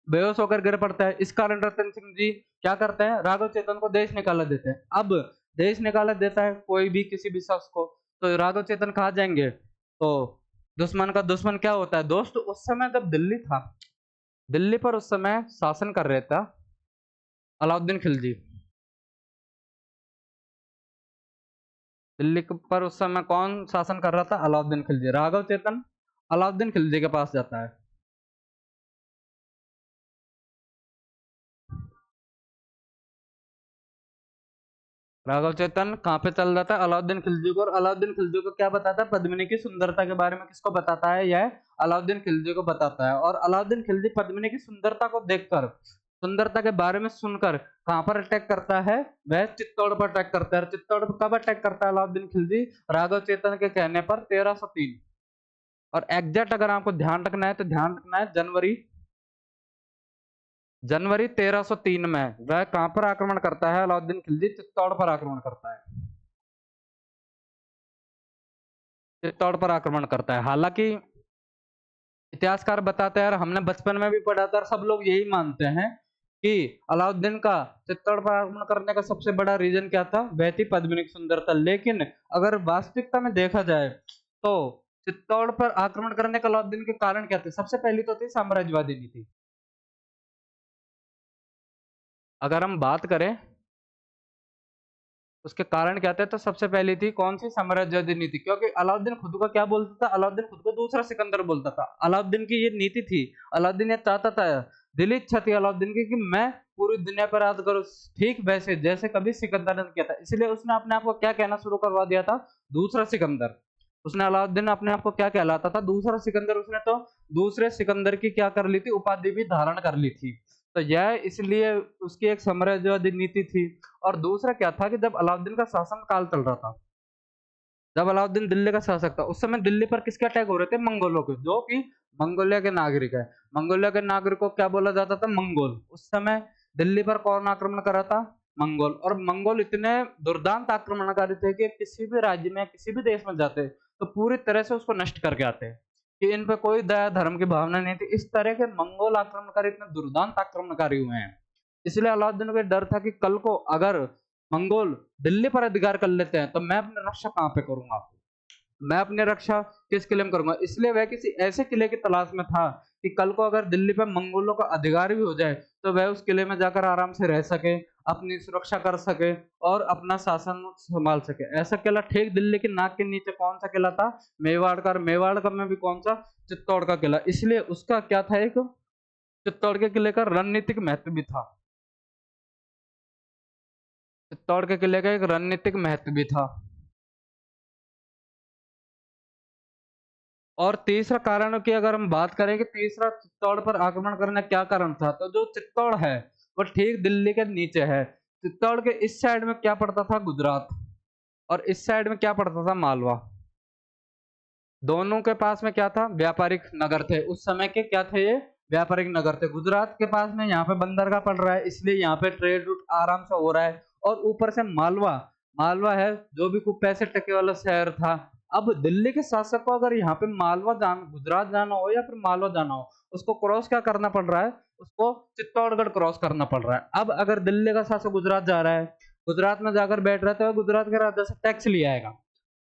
बेहोश होकर गिर पड़ता है। इस कारण रतन सिंह जी क्या करते हैं? राघव चेतन को देश निकाला देते हैं। अब देश निकाला देता है कोई भी किसी भी शख्स को, तो राघव चेतन कहाँ जाएंगे? तो दुश्मन का दुश्मन क्या होता है? दोस्त, उस समय जब दिल्ली था, दिल्ली पर उस समय शासन कर रहे था अलाउद्दीन खिलजी। दिल्ली पर उस समय कौन शासन कर रहा था? अलाउद्दीन खिलजी। राघव चेतन अलाउद्दीन खिलजी के पास जाता है। राघव चेतन कहाँ पे चल जाता है? अलाउद्दीन खिलजी को। और अलाउद्दीन खिलजी को क्या बताता है? पद्मिनी की सुंदरता के बारे में। किसको बताता है? यह अलाउद्दीन खिलजी को बताता है। और अलाउद्दीन खिलजी पद्मिनी की सुंदरता को देखकर, सुंदरता के बारे में सुनकर कहाँ पर अटैक करता है? वह चित्तौड़ पर अटैक करता है। चित्तौड़ पर कब अटैक करता है अलाउद्दीन खिलजी? राघव चेतन के कहने पर 1303। और एग्जैक्ट अगर आपको ध्यान रखना है तो ध्यान रखना है जनवरी, जनवरी 1303 में वह कहां पर आक्रमण करता है? अलाउद्दीन खिलजी चित्तौड़ पर आक्रमण करता है। चित्तौड़ पर आक्रमण करता है। हालांकि इतिहासकार बताते हैं और हमने बचपन में भी पढ़ा था और सब लोग यही मानते हैं कि अलाउद्दीन का चित्तौड़ पर आक्रमण करने का सबसे बड़ा रीजन क्या था? वह थी पद्मिनी की सुंदरता। लेकिन अगर वास्तविकता में देखा जाए तो चित्तौड़ पर आक्रमण करने का अलाउद्दीन के कारण क्या थे? सबसे पहली तो थी साम्राज्यवादी नीति। अगर हम बात करें उसके कारण क्या थे, तो सबसे पहली थी कौन सी? साम्राज्यवादी नीति। क्योंकि अलाउद्दीन खुद को क्या बोलता था? अलाउद्दीन खुद को दूसरा सिकंदर बोलता था। अलाउद्दीन की ये नीति थी, अलाउद्दीन ये चाहता था, दिली इच्छा थी अलाउद्दीन की कि मैं पूरी दुनिया पर राज करूं, ठीक वैसे जैसे कभी सिकंदर ने किया था। इसलिए उसने अपने आप को क्या कहना शुरू करवा दिया था? दूसरा सिकंदर। उसने अलाउद्दीन अपने आप को क्या कहलाता था? दूसरा सिकंदर। उसने तो दूसरे सिकंदर की क्या कर ली थी? उपाधि भी धारण कर ली थी। तो यह इसलिए उसकी एक साम्राज्यवादी नीति थी। और दूसरा क्या था कि जब अलाउद्दीन का शासन काल चल रहा था, जब अलाउद्दीन दिल्ली का शासक था, उस समय दिल्ली पर किसके अटैक हो रहे थे? मंगोलों के, जो कि मंगोलिया के नागरिक है। मंगोलिया के नागरिकों को क्या बोला जाता था? मंगोल। उस समय दिल्ली पर कौन आक्रमण कर रहा था? मंगोल। और मंगोल इतने दुर्दांत आक्रमणकारी थे कि किसी भी राज्य में, किसी भी देश में जाते तो पूरी तरह से उसको नष्ट करके आते, कि इन पे कोई दया धर्म की भावना नहीं थी। इस तरह के मंगोल आक्रमणकारी इतने दुर्दांत आक्रमणकारी हुए हैं। इसलिए अलाउद्दीन को ये डर था कि कल को अगर मंगोल दिल्ली पर अधिकार कर लेते हैं तो मैं अपनी रक्षा कहाँ पे करूंगा? मैं अपनी रक्षा किस किले में करूंगा? इसलिए वह किसी ऐसे किले की तलाश में था कि कल को अगर दिल्ली पे मंगोलों का अधिकार भी हो जाए तो वह उस किले में जाकर आराम से रह सके, अपनी सुरक्षा कर सके और अपना शासन संभाल सके। ऐसा किला ठीक दिल्ली की नाक के नीचे कौन सा किला था? मेवाड़ का। और मेवाड़ का में भी कौन सा? चित्तौड़ का किला। इसलिए उसका क्या था? एक चित्तौड़ के किले का रणनीतिक महत्व भी था। चित्तौड़ के किले का एक रणनीतिक महत्व भी था। और तीसरा कारण की अगर हम बात करें कि तीसरा चित्तौड़ पर आक्रमण करने क्या कारण था, तो जो चित्तौड़ है वो ठीक दिल्ली के नीचे है। चित्तौड़ के इस साइड में क्या पड़ता था? गुजरात। और इस साइड में क्या पड़ता था? मालवा। दोनों के पास में क्या था? व्यापारिक नगर थे। उस समय के क्या थे ये? व्यापारिक नगर थे। गुजरात के पास में यहाँ पे बंदरगाह पड़ रहा है, इसलिए यहाँ पे ट्रेड रूट आराम से हो रहा है। और ऊपर से मालवा, मालवा है जो भी कुछ पैसे टके वाला शहर था। अब दिल्ली के शासक को अगर यहाँ पे मालवा गुजरात जाना हो या फिर मालवा जाना हो, उसको क्रॉस क्या करना पड़ रहा है? उसको चित्तौड़गढ़ क्रॉस करना पड़ रहा है। अब अगर दिल्ली का शासक गुजरात जा रहा है, गुजरात में जाकर बैठ रहा है, तो गुजरात के राजा से टैक्स लिया आएगा।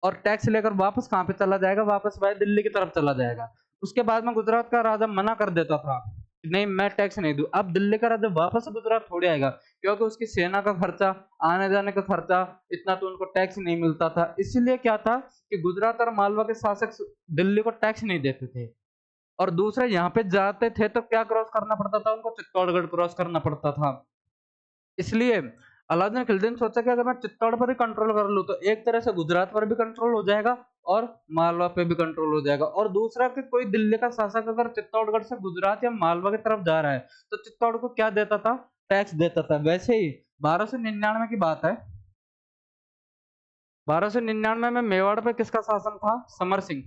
और टैक्स लेकर वापस कहाँ पे चला जाएगा? वापस भाई दिल्ली की तरफ चला जाएगा। उसके बाद में गुजरात का राजा मना कर देता था, नहीं मैं टैक्स नहीं दूं। अब दिल्ली का राजा वापस गुजरात थोड़ी आएगा, क्योंकि उसकी सेना का खर्चा, आने जाने का खर्चा, इतना तो उनको टैक्स नहीं मिलता था। इसलिए क्या था कि गुजरात और मालवा के शासक दिल्ली को टैक्स नहीं देते थे। और दूसरा यहाँ पे जाते थे तो क्या क्रॉस करना पड़ता था? उनको चित्तौड़गढ़ क्रॉस करना पड़ता था। इसलिए अलाउद्दीन खिलजी ने सोचा कि अगर मैं चित्तौड़ पर ही कंट्रोल कर लूं तो एक तरह से गुजरात पर भी कंट्रोल हो जाएगा और मालवा पे भी कंट्रोल हो जाएगा। और दूसरा कि कोई दिल्ली का शासक अगर चित्तौड़गढ़ से गुजरात या मालवा की तरफ जा रहा है तो चित्तौड़ को क्या देता था? टैक्स देता था। वैसे ही 1299 की बात है, 1299 में मेवाड़ पे किसका शासन था? समर सिंह।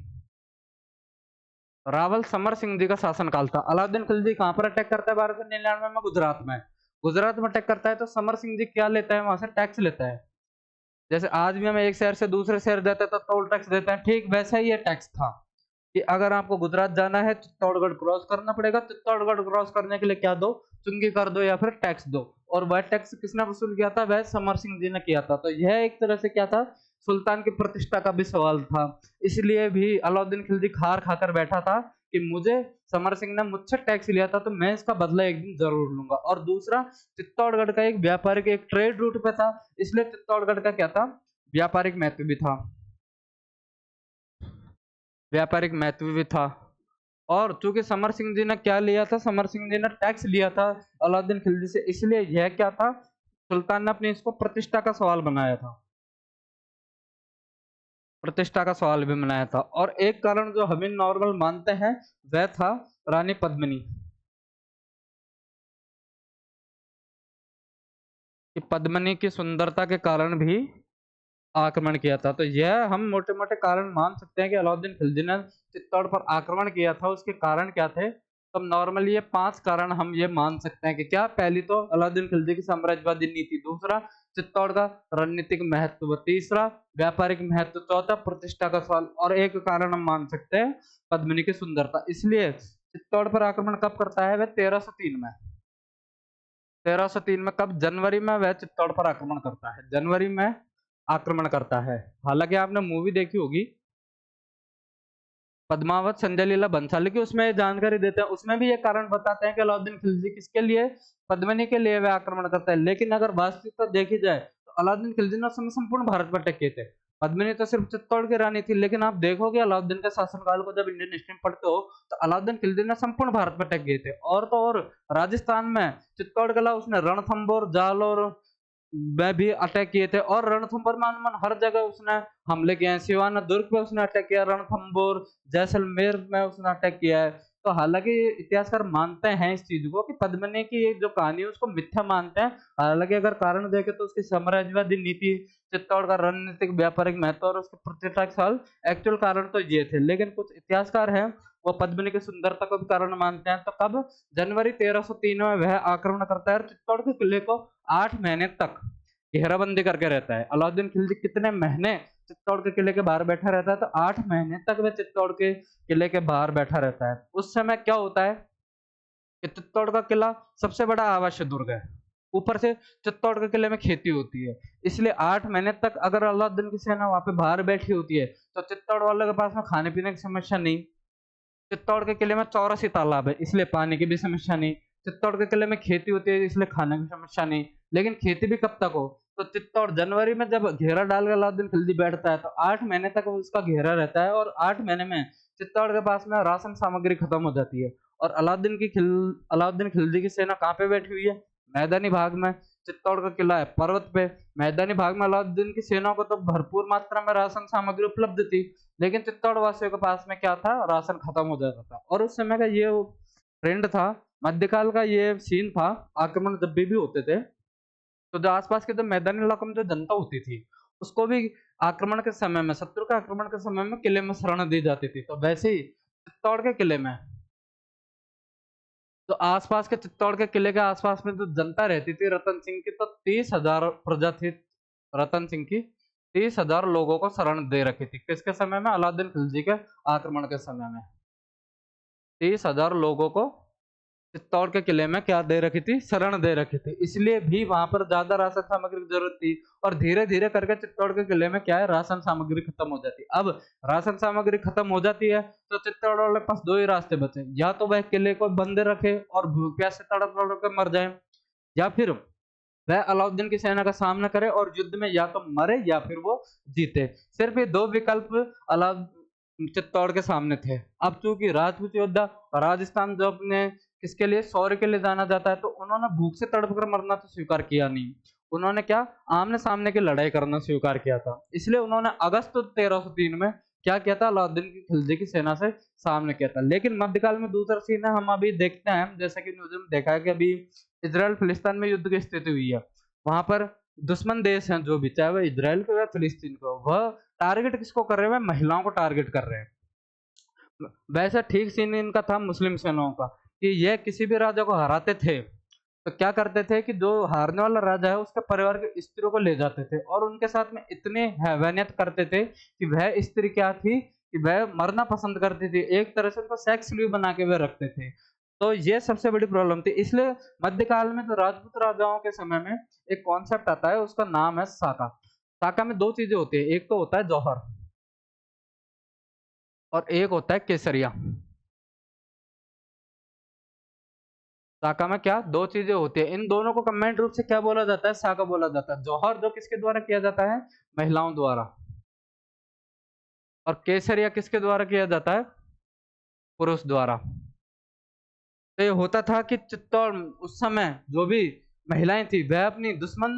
रावल समर सिंह जी का शासन काल था। अलाउद्दीन खिलजी कहां पर अटैक करता है 1299 में? गुजरात में। गुजरात में अटैक करता है तो समर सिंह जी क्या लेता है? वहां से टैक्स लेता है। जैसे आज भी हम एक शहर से दूसरे शहर जाते हैं तो टोल टैक्स देते हैं, ठीक वैसा ही ये टैक्स था कि अगर आपको गुजरात जाना है चित्तौड़गढ़ क्रॉस करना पड़ेगा। चित्तौड़गढ़ क्रॉस करने के लिए क्या दो? चुंगी कर दो या फिर टैक्स दो। और वह टैक्स किसने वसूल किया था? वह समर सिंह जी ने किया था। तो यह एक तरह से क्या था? सुल्तान की प्रतिष्ठा का भी सवाल था। इसलिए भी अलाउद्दीन खिलजी खार खाकर बैठा था कि मुझे समर सिंह ने मुझसे टैक्स लिया था तो मैं इसका बदला एक दिन जरूर लूंगा। और दूसरा, चित्तौड़गढ़ का एक व्यापारिक एक ट्रेड रूट पे था, इसलिए चित्तौड़गढ़ का क्या था? व्यापारिक महत्व भी था। व्यापारिक महत्व भी था। और चूंकि समर सिंह जी ने क्या लिया था? समर सिंह जी ने टैक्स लिया था अलाउद्दीन खिलजी से, इसलिए यह क्या था? सुल्तान ने अपनी इसको प्रतिष्ठा का सवाल बनाया था। प्रतिष्ठा का सवाल भी बनाया था। और एक कारण जो हम नॉर्मल मानते हैं वह था रानी पद्मिनी, कि पद्मिनी की सुंदरता के कारण भी आक्रमण किया था। तो यह हम मोटे-मोटे कारण मान सकते हैं कि अलाउद्दीन खिलजी ने चित्तौड़ पर आक्रमण किया था, उसके कारण क्या थे? तो नॉर्मली ये 5 कारण हम ये मान सकते हैं कि क्या? पहली तो अलाउद्दीन खिलजी की साम्राज्यवादी नीति, दूसरा चित्तौड़ का रणनीतिक महत्व तीसरा, व्यापारिक महत्व चौथा, प्रतिष्ठा का सवाल और एक कारण हम मान सकते हैं पद्मिनी की सुंदरता। इसलिए चित्तौड़ पर आक्रमण कब करता है वह 1303 में। 1303 में कब? जनवरी में वह चित्तौड़ पर आक्रमण करता है, जनवरी में आक्रमण करता है। हालांकि आपने मूवी देखी होगी पद्मावत संजय लीला भंसाली की, उसमें ये जानकारी देते हैं, उसमें भी ये कारण बताते हैं कि अलाउद्दीन खिलजी किसके लिए, पद्मिनी के लिए वह आक्रमण करता है। लेकिन अगर वास्तविकता देखी जाए तो अलाउद्दीन खिलजी ने उस समय संपूर्ण भारत पर टेके थे, पद्मिनी तो सिर्फ चित्तौड़ की रानी थी। लेकिन आप देखोगे अलाउद्दीन के शासनकाल को जब इंडियन हिस्ट्री में पढ़ते हो तो अलाउद्दीन खिलजी ने संपूर्ण भारत पर टेक गए थे, और तो और राजस्थान में चित्तौड़ के अलावा उसने रणथंभौर, जालौर में भी अटैक किए थे, और रणथंभौर में अनुमान हर जगह उसने हमले किए हैं। सिवाना दुर्ग पे उसने अटैक किया, रणथंभौर जैसलमेर में उसने अटैक किया है। तो हालांकि इतिहासकार मानते हैं इस चीज को कि पद्मिनी की ये जो कहानी है उसको मिथ्या मानते हैं। हालांकि अगर कारण देखें तो उसकी साम्राज्यवादी नीति, चित्तौड़ का रणनीतिक व्यापारिक महत्व और उसके प्रतिष्ठा के साल एक्चुअल कारण तो ये थे। लेकिन कुछ इतिहासकार हैं वो पद्मिनी की सुंदरता को भी कारण मानते हैं। तो कब? जनवरी 1303 में वह आक्रमण करता है और चित्तौड़ के किले को 8 महीने तक घेराबंदी करके रहता है। अलाउद्दीन खिलजी कितने महीने चित्तौड़ के किले के बाहर बैठा रहता है? तो 8 महीने तक वह चित्तौड़ के किले के बाहर बैठा रहता है। उस समय क्या होता है कि चित्तौड़ का किला सबसे बड़ा आवासीय दुर्ग है, ऊपर से चित्तौड़ के किले में खेती होती है, इसलिए 8 महीने तक अगर अलाउद्दीन की सेना वहां पे बाहर बैठी होती है तो चित्तौड़ वालों के पास में खाने पीने की समस्या नहीं। चित्तौड़ के किले में 84 तालाब है, इसलिए पानी की भी समस्या नहीं। चित्तौड़ के किले में खेती होती है, इसलिए खाने की समस्या नहीं। लेकिन खेती भी कब तक हो? तो चित्तौड़ जनवरी में जब घेरा डाल के अलाउद्दीन खिलजी बैठता है तो 8 महीने तक उसका घेरा रहता है, और 8 महीने में चित्तौड़ के पास में राशन सामग्री खत्म हो जाती है। और अलाउद्दीन खिलजी की सेना कहाँ पे बैठी हुई है? मैदानी भाग में। चित्तौड़ का किला है पर्वत पे, मैदानी भाग में अलाउद्दीन की सेना को तो भरपूर मात्रा में राशन सामग्री उपलब्ध थी, लेकिन चित्तौड़ वासियों के पास में क्या था? राशन खत्म हो जाता था। और उस समय का ये ट्रेंड था, मध्यकाल का ये सीन था, आक्रमण जब भी होते थे तो जो आसपास के जो मैदानी इलाकों में जो जनता होती थी उसको भी आक्रमण के समय में, शत्रु के आक्रमण के समय में किले में शरण दी जाती थी। तो वैसे ही चित्तौड़ के किले में, तो आसपास के चित्तौड़ के किले के आसपास में जो जनता रहती थी रतन सिंह की, तो 30,000 प्रजा थी रतन सिंह की, 30,000 लोगों को शरण दे रखी थी। किसके समय में? अलाउद्दीन खिलजी के आक्रमण के समय में 30,000 लोगों को चित्तौड़ के किले में क्या दे रखी थी? शरण दे रखी थी। इसलिए भी वहां पर ज्यादा राशन सामग्री की जरूरत थी, और धीरे धीरे करके चित्तौड़ के किले में क्या है? राशन सामग्री खत्म हो जाती है। अब राशन सामग्री खत्म हो जाती है तो चित्तौड़ वाले के पास दो ही रास्ते बचे, या तो वह किले को बंद रखे और भूख प्यास से तड़प तड़प के मर जाए, या फिर वह अलाउद्दीन की सेना का सामना करे और युद्ध में या तो मरे या फिर वो जीते। सिर्फ ये दो विकल्प चित्तौड़ के सामने थे। अब चूंकि राजपूत योद्धा राजस्थान जो अपने किसके लिए, शौर्य के लिए जाना जाता है, तो उन्होंने भूख से तड़प कर मरना तो स्वीकार किया नहीं, उन्होंने क्या? आमने सामने की लड़ाई करना स्वीकार किया था। इसलिए उन्होंने अगस्त 1303 में क्या किया था? अलाउद्दीन की खिलजी की सेना से सामने किया था। लेकिन मध्यकाल में दूसरा सीन है, हम अभी देखते हैं, जैसे कि न्यूज में देखा है कि अभी इजराइल फिलिस्तीन में युद्ध की स्थिति हुई है। वहां पर दुश्मन देश हैं जो भी, चाहे वह इजराइल को या फिलिस्तीन को, वह टारगेट किसको कर रहे हैं? महिलाओं को टारगेट कर रहे हैं। वैसे ठीक सीन इनका था मुस्लिम सेनाओं का, कि यह किसी भी राजा को हराते थे तो क्या करते थे कि जो हारने वाला राजा है उसके परिवार के स्त्रियों को ले जाते थे और उनके साथ में इतने हैवानियत करते थे कि वह स्त्री क्या थी कि वह मरना पसंद करती थी, एक तरह से उनको सेक्स स्लेव बना के वह रखते थे। तो ये सबसे बड़ी प्रॉब्लम थी। इसलिए मध्यकाल में जो राजपूत राजाओं के समय में एक कॉन्सेप्ट आता है, उसका नाम है साका। साका में दो चीजें होती है, एक तो होता है जौहर और एक होता है केसरिया। साका में क्या दो चीजें होती है, इन दोनों को कंबाइंड रूप से क्या बोला जाता है? साका बोला जाता है। जौहर जो किसके द्वारा किया जाता है? महिलाओं द्वारा। और केसरिया किसके द्वारा किया जाता है? पुरुष द्वारा। तो ये होता था कि चित्तौड़ उस समय जो भी महिलाएं थी वह अपनी दुश्मन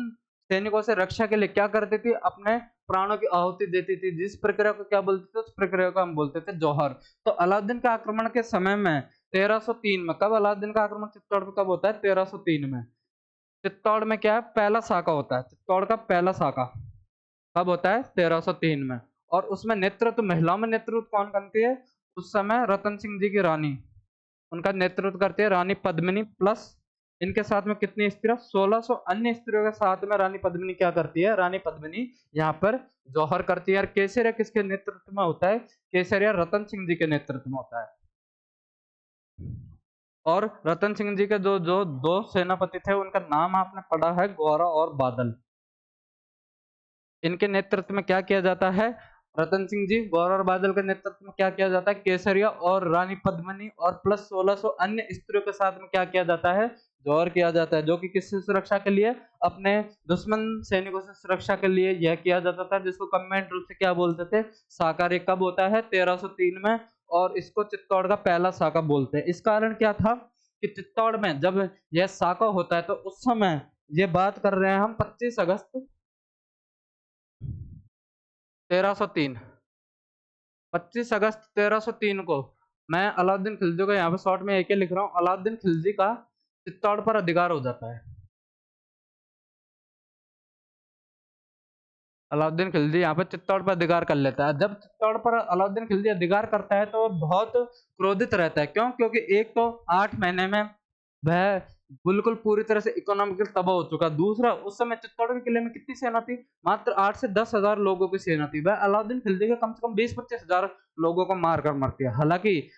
सैनिकों से रक्षा के लिए क्या करती थी? अपने प्राणों की आहुति देती थी। जिस प्रक्रिया को क्या बोलते थे? उस प्रक्रिया को हम बोलते थे जौहर। तो अलाउद्दीन का आक्रमण के समय में 1303 में, कब अलाउद्दीन का आक्रमण चित्तौड़ पर कब होता है? 1303 में। चित्तौड़ में क्या है? पहला साका होता है, चित्तौड़ का पहला साका कब होता है? 1303 में। और उसमें नेतृत्व, महिलाओं में नेतृत्व कौन करती है? उस समय रतन सिंह जी की रानी, उनका नेतृत्व करती है रानी पद्मिनी प्लस इनके साथ में कितनी स्त्रियां, 1600 अन्य स्त्रियों के साथ में रानी पद्मिनी क्या करती है, रानी पद्मिनी यहाँ पर जौहर करती है। और केसरिया किसके नेतृत्व में होता है, केसरिया रतन सिंह जी के नेतृत्व में होता है। और रतन सिंह जी के जो जो दो सेनापति थे उनका नाम आपने पढ़ा है, गौरा और बादल। इनके नेतृत्व में क्या किया जाता है, रतन सिंह जी, गौर और बादल के नेतृत्व में क्या किया जाता है, केसरिया और रानी पद्मिनी और प्लस 1600 अन्य स्त्रियों के साथ में क्या किया जाता है, जौहर किया जाता है। जो कि किससे सुरक्षा के लिए, अपने दुश्मन सैनिकों से सुरक्षा के लिए यह किया जाता था, जिसको कंबाइंड रूप से क्या बोलते थे, साका। ये कब होता है, 1303 में, और इसको चित्तौड़ का पहला साका बोलते हैं। इस कारण क्या था कि चित्तौड़ में जब यह साका होता है तो उस समय, ये बात कर रहे हैं हम 25 अगस्त 1303, 25 अगस्त 1303 को, मैं अलाउद्दीन खिलजी को यहाँ पे शॉर्ट में एक ही लिख रहा हूँ, अलाउद्दीन खिलजी का चित्तौड़ पर अधिकार हो जाता है। अलाउद्दीन खिलजी यहाँ पे चित्तौड़ पर अधिकार कर लेता है। जब चित्तौड़ पर अलाउद्दीन खिलजी अधिकार करता है तो वो बहुत क्रोधित रहता है। क्यों? क्योंकि एक तो 8 महीने में वह बिल्कुल पूरी तरह से इकोनॉमिकल तबाह हो चुका। दूसरा, उस समय चित्तौड़ के किले में कितनी सेना थी, मात्र 8 से 10,000 लोगों की सेना थी। वह अलाउद्दीन खिलजी के कम से कम 20-25,000 लोगों को मार कर मरती है। हालांकि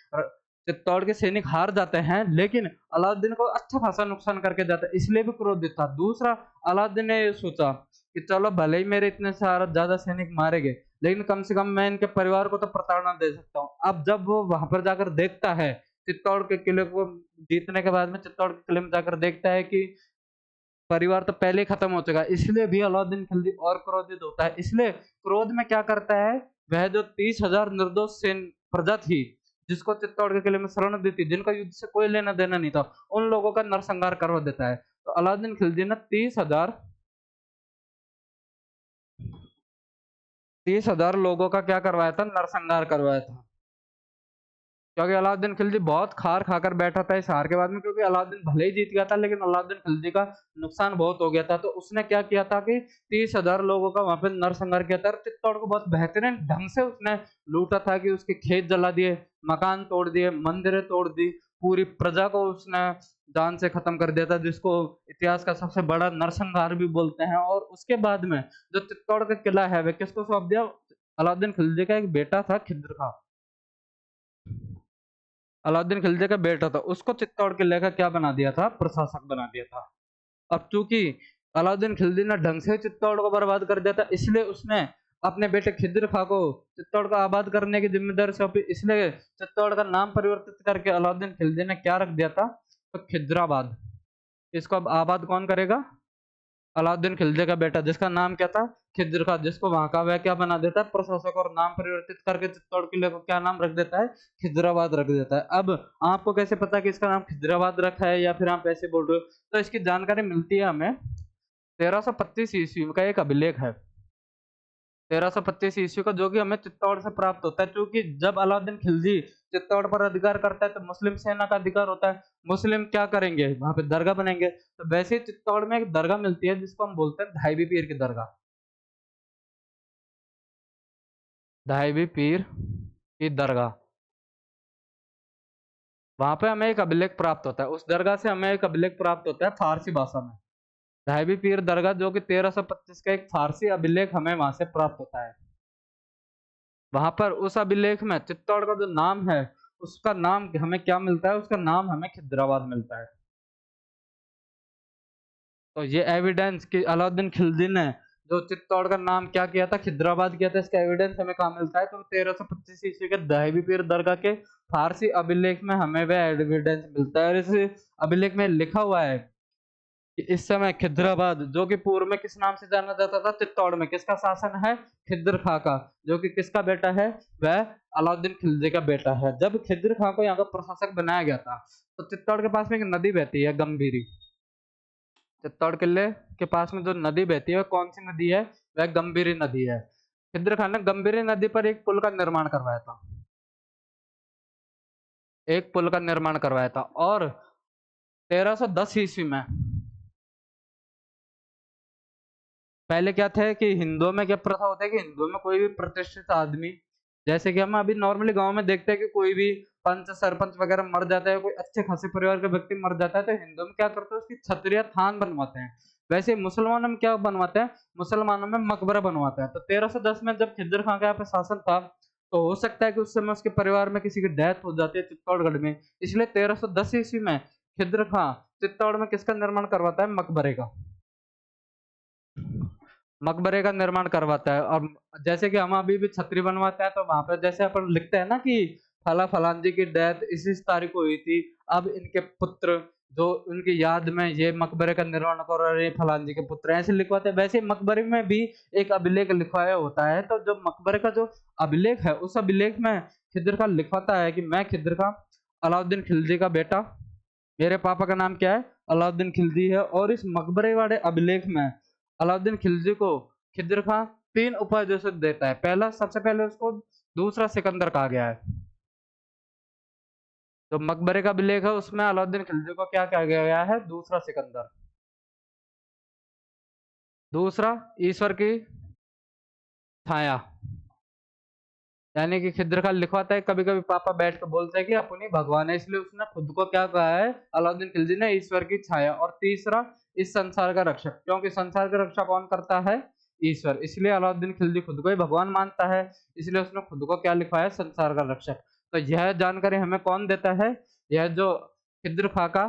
चित्तौड़ के सैनिक हार जाते हैं, लेकिन अलाउद्दीन को अच्छा खासा नुकसान करके जाता है, इसलिए भी क्रोधित था। दूसरा, अलाउद्दीन ने ये सोचा कि चलो भले ही मेरे इतने सारा ज्यादा सैनिक मारे गए, लेकिन कम से कम मैं इनके परिवार को तो प्रताड़ना दे सकता हूँ। अब जब वो वहां पर जाकर देखता है, चित्तौड़ के किले को जीतने के बाद में चित्तौड़ के किले में जाकर देखता है कि परिवार तो पहले ही खत्म हो चुका है, इसलिए भी अलाउद्दीन खिलजी और क्रोधित होता है। इसलिए क्रोध में क्या करता है, वह जो 30,000 निर्दोष प्रजा थी, जिसको चित्तौड़ के किले में शरण दी थी, जिनका युद्ध से कोई लेना देना नहीं था, उन लोगों का नरसंहार करवा देता है। तो अलाउद्दीन खिलजी ने 30,000 लोगों का क्या करवाया था, नरसंहार करवाया था। क्योंकि अलाउद्दीन खिलजी बहुत खार खाकर बैठा था इस हार के बाद में, क्योंकि अलाउद्दीन भले ही जीत गया था, लेकिन अलाउद्दीन खिलजी का नुकसान बहुत हो गया था। तो उसने क्या किया था कि 30,000 लोगों का वहां पे नरसंहार किया था। और चित्तौड़ को बहुत बेहतरीन ढंग से उसने लूटा था, कि उसके खेत जला दिए, मकान तोड़ दिए, मंदिरें तोड़ दी, पूरी प्रजा को उसने जान से खत्म कर दिया था, जिसको इतिहास का सबसे बड़ा नरसंहार भी बोलते हैं। और उसके बाद में जो चित्तौड़ का किला है वह किसको सौंप दिया, अलाउद्दीन खिलजी का एक बेटा था, खिद्र खां। अलाउद्दीन खिलजी का बेटा था, उसको चित्तौड़ किले का क्या बना दिया था, प्रशासक बना दिया था। अब चूंकि अलाउद्दीन खिलजी ने ढंग से चित्तौड़ को बर्बाद कर दिया था, इसलिए उसने अपने बेटे खिद्र खां को चित्तौड़ को आबाद करने की जिम्मेदारी सौंपी। इसलिए चित्तौड़ का नाम परिवर्तित करके अलाउद्दीन खिलजी ने क्या रख दिया था, तो खिद्राबाद। इसको अब आबाद कौन करेगा, अलाउद्दीन खिलजी का बेटा, जिसका नाम क्या था, खिज्र खां, जिसको वहां का वह क्या बना देता है, प्रशासक, और नाम परिवर्तित करके चित्तौड़ किले को क्या नाम रख देता है, खिजराबाद रख देता है। अब आपको कैसे पता कि इसका नाम खिजराबाद रखा है, या फिर आप ऐसे बोल रहे हो, तो इसकी जानकारी मिलती है हमें 1325 ईस्वी का एक अभिलेख है, 1325 ईस्वी का, जो कि हमें चित्तौड़ से प्राप्त होता है। क्योंकि जब अलाउद्दीन खिलजी चित्तौड़ पर अधिकार करता है तो मुस्लिम सेना का अधिकार होता है। मुस्लिम क्या करेंगे, वहां पे दरगाह बनेंगे। तो वैसे ही चित्तौड़ में एक दरगाह मिलती है, जिसको हम बोलते हैं धाईबी पीर की दरगाह, धाईबी पीर की दरगाह। वहां पे हमें एक अभिलेख प्राप्त होता है, उस दरगाह से हमें एक अभिलेख प्राप्त होता है फारसी भाषा में, धाईबी पीर दरगाह, जो कि 1325 का एक फारसी अभिलेख हमें वहां से प्राप्त होता है। वहां पर उस अभिलेख में चित्तौड़ का जो नाम है, उसका नाम हमें क्या मिलता है, उसका नाम हमें खिद्राबाद मिलता है। तो ये एविडेंस कि अलाउद्दीन खिलजी ने जो चित्तौड़ का नाम क्या किया था, खिद्राबाद किया था, इसका एविडेंस हमें कहाँ मिलता है, तो 1325 ईस्वी के धाईबी पीर दरगाह के फारसी अभिलेख में हमें वह एविडेंस मिलता है। और इस अभिलेख में लिखा हुआ है कि इस समय खिद्राबाद, जो कि पूर्व में किस नाम से जाना जाता था, चित्तौड़ में किसका शासन है, खिद्र खां का, जो कि किसका बेटा है, वह अलाउद्दीन खिलजी का बेटा है। जब खिद्र खां को यहाँ का प्रशासक बनाया गया था, तो चित्तौड़ के पास में एक नदी बहती है, गंभीरी। चित्तौड़ किले के पास में जो नदी बहती है, वह कौन सी नदी है, वह गंभीरी नदी है। खिद्र खां ने गंभीरी नदी पर एक पुल का निर्माण करवाया था, एक पुल का निर्माण करवाया था। और 1310 ईस्वी में, पहले क्या था कि हिंदुओं में क्या प्रथा होता है कि हिंदुओं में कोई भी प्रतिष्ठित आदमी जैसे कि हम अभी नॉर्मली गाँव में देखते हैं कि कोई भी पंच, सरपंच वगैरह मर जाता है, कोई अच्छे खासे परिवार का व्यक्ति मर जाता है, तो हिंदू में क्या करते हैं उसकी छत्र या थान बनवाते हैं। वैसे ही मुसलमानों में क्या बनवाते हैं, मुसलमानों में मकबरा बनवाते हैं। तो 1310 में जब खिज़्र खां का यहाँ पे शासन था, तो हो सकता है कि उस समय उसके परिवार में किसी की डेथ हो जाती है चित्तौड़गढ़ में। इसलिए 1310 ईस्वी में खिज़्र खां चित्तौड़ में किसका निर्माण करवाता है, मकबरे का। मकबरे का निर्माण करवाता है। और जैसे कि हम अभी भी छतरी बनवाते हैं, तो वहाँ पे जैसे अपन लिखते हैं ना कि फलां जी की डेथ इस तारीख को हुई थी। अब इनके पुत्र जो उनकी याद में ये मकबरे का निर्माण कर रहे हैं, फलां जी के पुत्र ऐसे लिखवाते हैं। वैसे ही मकबरे में भी एक अभिलेख लिखवाया होता है। तो जो मकबरे का जो अभिलेख है, उस अभिलेख में खिज़्र खां लिखवाता है कि मैं खिज़्र खां अलाउद्दीन खिलजी का बेटा, मेरे पापा का नाम क्या है, अलाउद्दीन खिलजी है। और इस मकबरे वाले अभिलेख में अलाउद्दीन खिलजी को खिज़्र खां 3 उपाधि देता है। पहला, सबसे पहले उसको दूसरा सिकंदर कहा गया है। तो मकबरे का अभिलेख है, उसमें अलाउद्दीन खिलजी को क्या कहा गया है, दूसरा सिकंदर। दूसरा, ईश्वर की छाया। यानी कि खिज़्र खां लिखवाता है, कभी-कभी पापा बैठ के बोलते हैं कि अपनी भगवान है, इसलिए उसने खुद को क्या कहा है, अलाउद्दीन खिलजी ने, ईश्वर की छाया। और तीसरा, इस संसार का रक्षक, क्योंकि संसार की रक्षा कौन करता है, ईश्वर। इसलिए अलाउद्दीन खिलजी खुद को ही भगवान मानता है, इसलिए उसने खुद को क्या लिखवाया, संसार का रक्षक। तो यह जानकारी हमें कौन देता है, यह जो खिज़्र खां का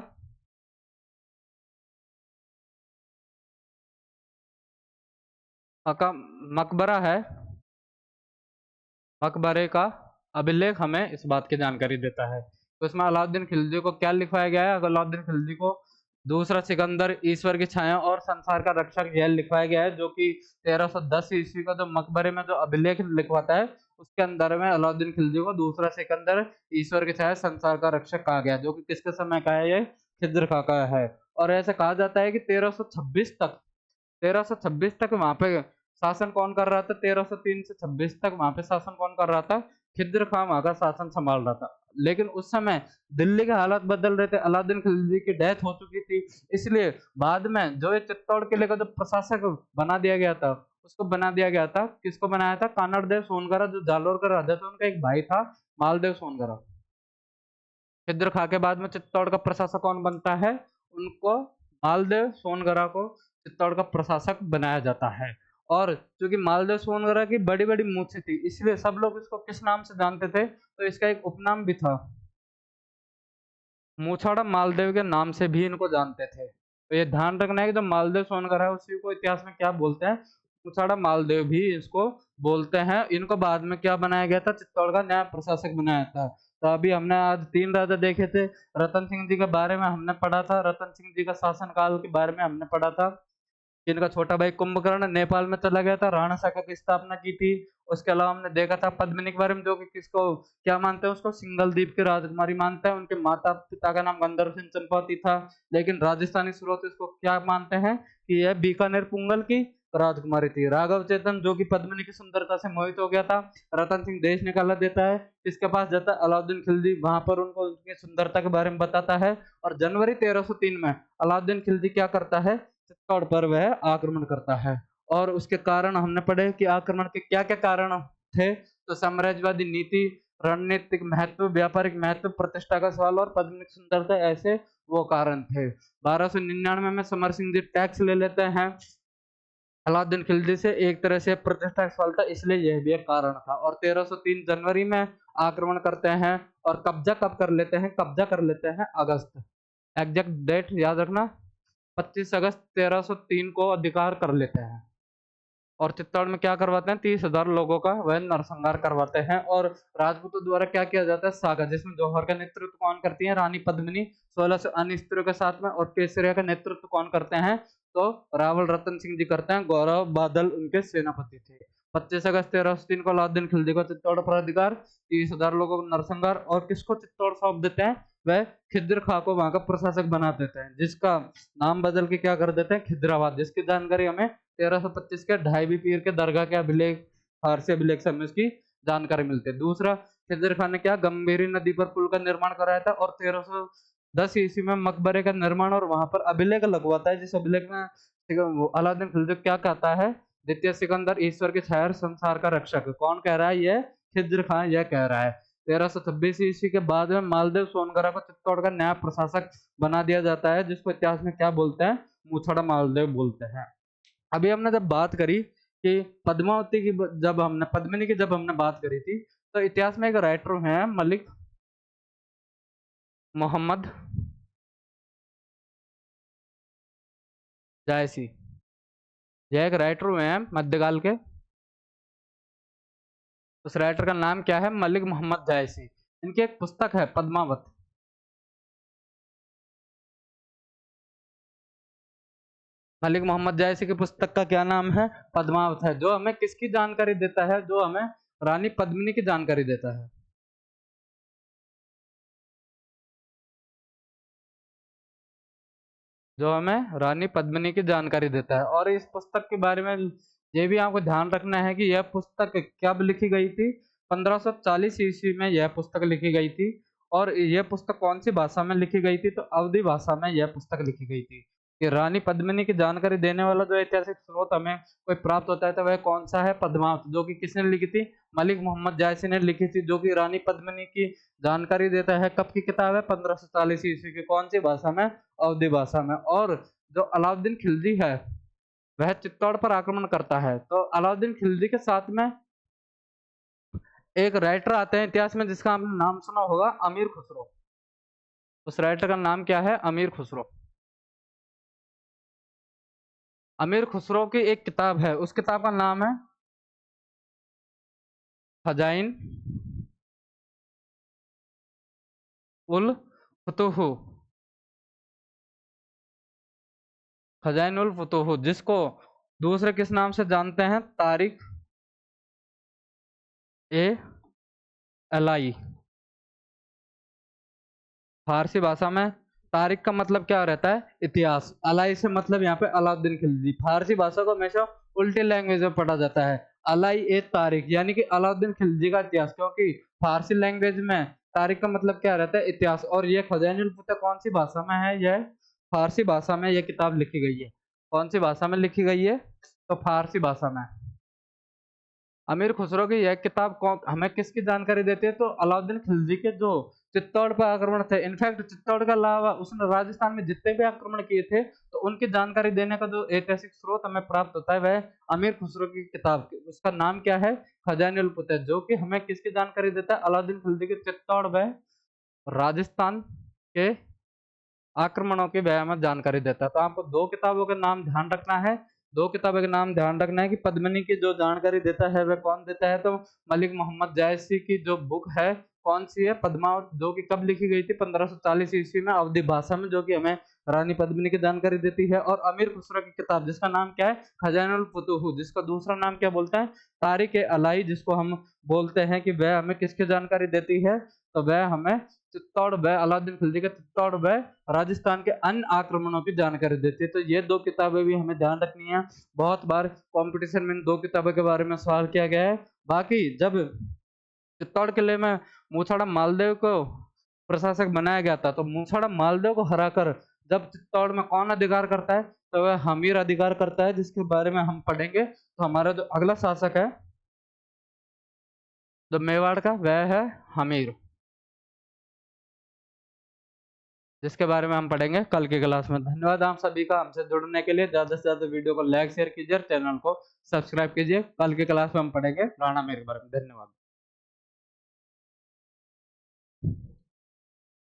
मकबरा है, मकबरे का अभिलेख हमें इस बात की जानकारी देता है। तो इसमें अलाउद्दीन खिलजी को क्या लिखवाया गया है, अलाउद्दीन खिलजी को दूसरा सिकंदर, ईश्वर की छाया और संसार का रक्षक यह लिखवाया गया है। जो कि 1310 ईस्वी का जो मकबरे में जो अभिलेख लिखवाता है, उसके अंदर में अलाउद्दीन खिलजी को दूसरा सिकंदर, ईश्वर की छाया, संसार का रक्षक कहा गया, जो कि किसके समय का है, ये खिज़्र खां का है। और ऐसा कहा जाता है कि 1326 तक वहाँ पे शासन कौन कर रहा था, 1303 से 26 तक वहाँ पे शासन कौन कर रहा था, खिज़्र खां वहाँ का शासन संभाल रहा था। लेकिन उस समय दिल्ली के हालात बदल रहे थे, अलाउद्दीन खिलजी की डेथ हो चुकी थी, इसलिए बाद में जो ये चित्तौड़ किले का जो प्रशासक बना दिया गया था, उसको बना दिया गया था, किसको बनाया था, कानड़देव सोनगरा, जो जालोर का राजा था, उनका एक भाई था मालदेव सोनगरा। खिज़्र खां के बाद में चित्तौड़ का प्रशासक कौन बनता है, उनको मालदेव सोनगरा को चित्तौड़ का प्रशासक बनाया जाता है। और चूंकि मालदेव सोनगरा की बड़ी बड़ी मूछें थी, इसलिए सब लोग इसको किस नाम से जानते थे, तो इसका एक उपनाम भी था, मूछाड़ा मालदेव के नाम से भी इनको जानते थे। तो ये ध्यान रखना है कि जो मालदेव सोनगरा है, उसी को इतिहास में क्या बोलते हैं, मूछाड़ा मालदेव भी इसको बोलते हैं। इनको बाद में क्या बनाया गया था, चित्तौड़ का नया प्रशासक बनाया था। तो अभी हमने आज 3 राजा देखे थे। रतन सिंह जी के बारे में हमने पढ़ा था, रतन सिंह जी का शासन काल के बारे में हमने पढ़ा था। इनका छोटा भाई कुंभकर्ण नेपाल में चला गया था, राणा साका की स्थापना की थी। उसके अलावा हमने देखा था पद्मिनी के बारे में, जो कि किसको क्या मानते हैं, उसको सिंगल द्वीप की राजकुमारी मानते हैं। उनके माता पिता का नाम गंधर्व सिंह चंपावती था, लेकिन राजस्थानी स्रोत इसको क्या मानते हैं कि यह बीकानेर पुंगल की राजकुमारी थी। राघव चेतन, जो कि पद्मिनी की सुंदरता से मोहित हो गया था, रतन सिंह देश निकाला देता है, इसके पास जाता है अलाउद्दीन खिलजी, वहां पर उनको उनकी सुंदरता के बारे में बताता है। और जनवरी 1303 में अलाउद्दीन खिलजी क्या करता है, चित्तौड़ पर वह आक्रमण करता है। और उसके कारण हमने पढ़े कि आक्रमण के क्या-क्या कारण थे, तो साम्राज्यवादी नीति, रणनीतिक महत्व, व्यापारिक महत्व, प्रतिष्ठा का सवाल और पद्मिनी की सुंदरता, ऐसे वो कारण थे। 1299 में समर सिंह जी टैक्स ले लेते हैं अलाउद्दीन खिलजी से, एक तरह से प्रतिष्ठा का सवाल था, इसलिए यह भी एक कारण था। और 1303 जनवरी में आक्रमण करते हैं और कब्जा कब कर लेते हैं, कब्जा कर लेते हैं अगस्त, एग्जैक्ट डेट याद रखना, 25 अगस्त 1303 को अधिकार कर लेते हैं। और चित्तौड़ में क्या करवाते हैं, 30,000 लोगों का वह नरसंहार करवाते हैं। और राजपूतों द्वारा क्या किया जाता है, सागा, जिसमें जौहर का नेतृत्व कौन करती है, रानी पद्मिनी 1600 अन्य स्त्रियों के साथ में। और केसरिया का नेतृत्व कौन करते हैं, तो रावल रतन सिंह जी करते हैं, गौरव बादल उनके सेनापति थे। 25 अगस्त 1303 को अलाउद्दीन खिलजी को चित्तौड़ पर अधिकार, 30,000 लोगों को नरसंहार। और किसको चित्तौड़ सौंप देते हैं, वह खिज़्र खां को वहां का प्रशासक बना देते हैं, जिसका नाम बदल के क्या कर देते हैं, खिज़्राबाद, जिसकी जानकारी हमें 1325 के ढाईवी पीर के दरगाह के अभिलेख, फारसी अभिलेख से हमें उसकी जानकारी मिलती है। दूसरा, खिज़्र खान ने क्या गंभीरी नदी पर पुल का निर्माण कराया था। और 1310 ईस्वी में मकबरे का निर्माण और वहां पर अभिलेख लगवाता है, जिस अभिलेख में अलाउद्दीन खिलजी क्या कहता है, द्वितीय सिकंदर ईश्वर की छाया, संसार का रक्षक, कौन कह रहा है, ये खिज्र खां यह कह रहा है। 1326 ईस्वी के बाद में मालदेव सोनगरा को चित्तौड़ का नया प्रशासक बना दिया जाता है, जिसको इतिहास में क्या बोलते हैं, मूछड़ा मालदेव बोलते हैं। अभी हमने जब बात करी कि पद्मावती की जब हमने पद्मिनी की जब हमने बात करी थी, तो इतिहास में एक राइटर हैं मलिक मोहम्मद जायसी। यह एक राइटर हुए हैं मध्यकाल के। उस राइटर का नाम क्या है, मलिक मोहम्मद जायसी। इनकी एक पुस्तक है पद्मावत। मलिक मोहम्मद जायसी की पुस्तक का क्या नाम है, पद्मावत है, जो हमें किसकी जानकारी देता है, जो हमें रानी पद्मिनी की जानकारी देता है। जो हमें रानी पद्मिनी की जानकारी देता है। और इस पुस्तक के बारे में ये भी आपको ध्यान रखना है कि यह पुस्तक कब लिखी गई थी, 1540 ईस्वी में यह पुस्तक लिखी गई थी। और यह पुस्तक कौन सी भाषा में लिखी गई थी, तो अवधी भाषा में यह पुस्तक लिखी गई थी। कि रानी पद्मिनी की जानकारी देने वाला जो ऐतिहासिक स्रोत हमें कोई प्राप्त होता है, तो वह कौन सा है, पद्मावत, जो कि किसने लिखी थी, मलिक मोहम्मद जायसी ने लिखी थी, जो कि रानी पद्मिनी की जानकारी देता है। कब की किताब है, 1540 ईस्वी की, कौन सी भाषा में, अवधी भाषा में। और जो अलाउद्दीन खिलजी है वह चित्तौड़ पर आक्रमण करता है, तो अलाउद्दीन खिलजी के साथ में एक राइटर आते हैं इतिहास में जिसका आपने नाम सुना होगा, अमीर खुसरो। उस राइटर का नाम क्या है, अमीर खुसरो। अमीर खुसरो की एक किताब है, उस किताब का नाम है खजाइन उल फुतूह। खजाइन उल फुतूह, जिसको दूसरे किस नाम से जानते हैं, तारिक ए अलाई। फारसी भाषा में तारिक का मतलब क्या रहता है, इतिहास। अलाई से मतलब यहाँ पे अलाउद्दीन खिलजी। फारसी भाषा को हमेशा उल्टी लैंग्वेज में पढ़ा जाता है, अलाई ए तारिक, यानी कि अलाउद्दीन खिलजी का इतिहास, क्योंकि फारसी लैंग्वेज में तारिक का मतलब क्या रहता है, इतिहास। और ये खजानुल फतह कौन सी भाषा में है, यह फारसी भाषा में यह किताब लिखी गई है। कौन सी भाषा में लिखी गई है, तो फारसी भाषा में। अमीर खुसरो की यह किताब कौन हमें किसकी जानकारी देती है, तो अलाउद्दीन खिलजी के जो चित्तौड़ पर आक्रमण थे, इनफैक्ट चित्तौड़ के अलावा उसने राजस्थान में जितने भी आक्रमण किए थे, तो उनकी जानकारी देने का जो ऐतिहासिक स्रोत हमें प्राप्त होता है वह अमीर खुसरो की किताब, उसका नाम क्या है, खजानुल फतह, जो कि हमें किसकी जानकारी देता है, अलाउद्दीन खिलजी के चित्तौड़ व राजस्थान के आक्रमणों के बारे में जानकारी देता है। तो आपको दो किताबों के नाम ध्यान रखना है, दो किताबों के नाम ध्यान रखना है कि पद्मिनी की जो जानकारी देता है वह कौन देता है, तो मलिक मोहम्मद जायसी की जो बुक है कौन सी है, पद्मावत, जो कि कब लिखी गई थी, 1540 ईस्वी में, अवधी भाषा में, जो कि हमें रानी पद्मिनी की जानकारी देती है। और अमीर खुसरो की किताब जिसका नाम क्या है, खजानुल फतूह, जिसका दूसरा नाम क्या बोलते हैं, तारिक ए अलाई, जिसको हम बोलते हैं कि वह हमें किसकी जानकारी देती है, तो वह हमें चित्तौड़ व अलाउद्दीन खिलजी के चित्तौड़ व राजस्थान के अन्य आक्रमणों की जानकारी देती है। तो ये दो किताबें भी हमें ध्यान रखनी है। बहुत बार कंपटीशन में इन दो किताबों के बारे में सवाल किया गया है। बाकी जब चित्तौड़ किले में मूछाड़ा मालदेव को प्रशासक बनाया गया था, तो मूछाड़ा मालदेव को हराकर जब चित्तौड़ में कौन अधिकार करता है, तो वह हमीर अधिकार करता है, जिसके बारे में हम पढ़ेंगे। तो हमारा जो अगला शासक है जो मेवाड़ का, वह है हमीर, जिसके बारे में हम पढ़ेंगे कल की क्लास में। धन्यवाद आप सभी का हमसे जुड़ने के लिए। ज्यादा से ज्यादा वीडियो को लाइक शेयर कीजिए और चैनल को सब्सक्राइब कीजिए। कल की क्लास में हम पढ़ेंगे राणा मीर के बारे में। धन्यवाद।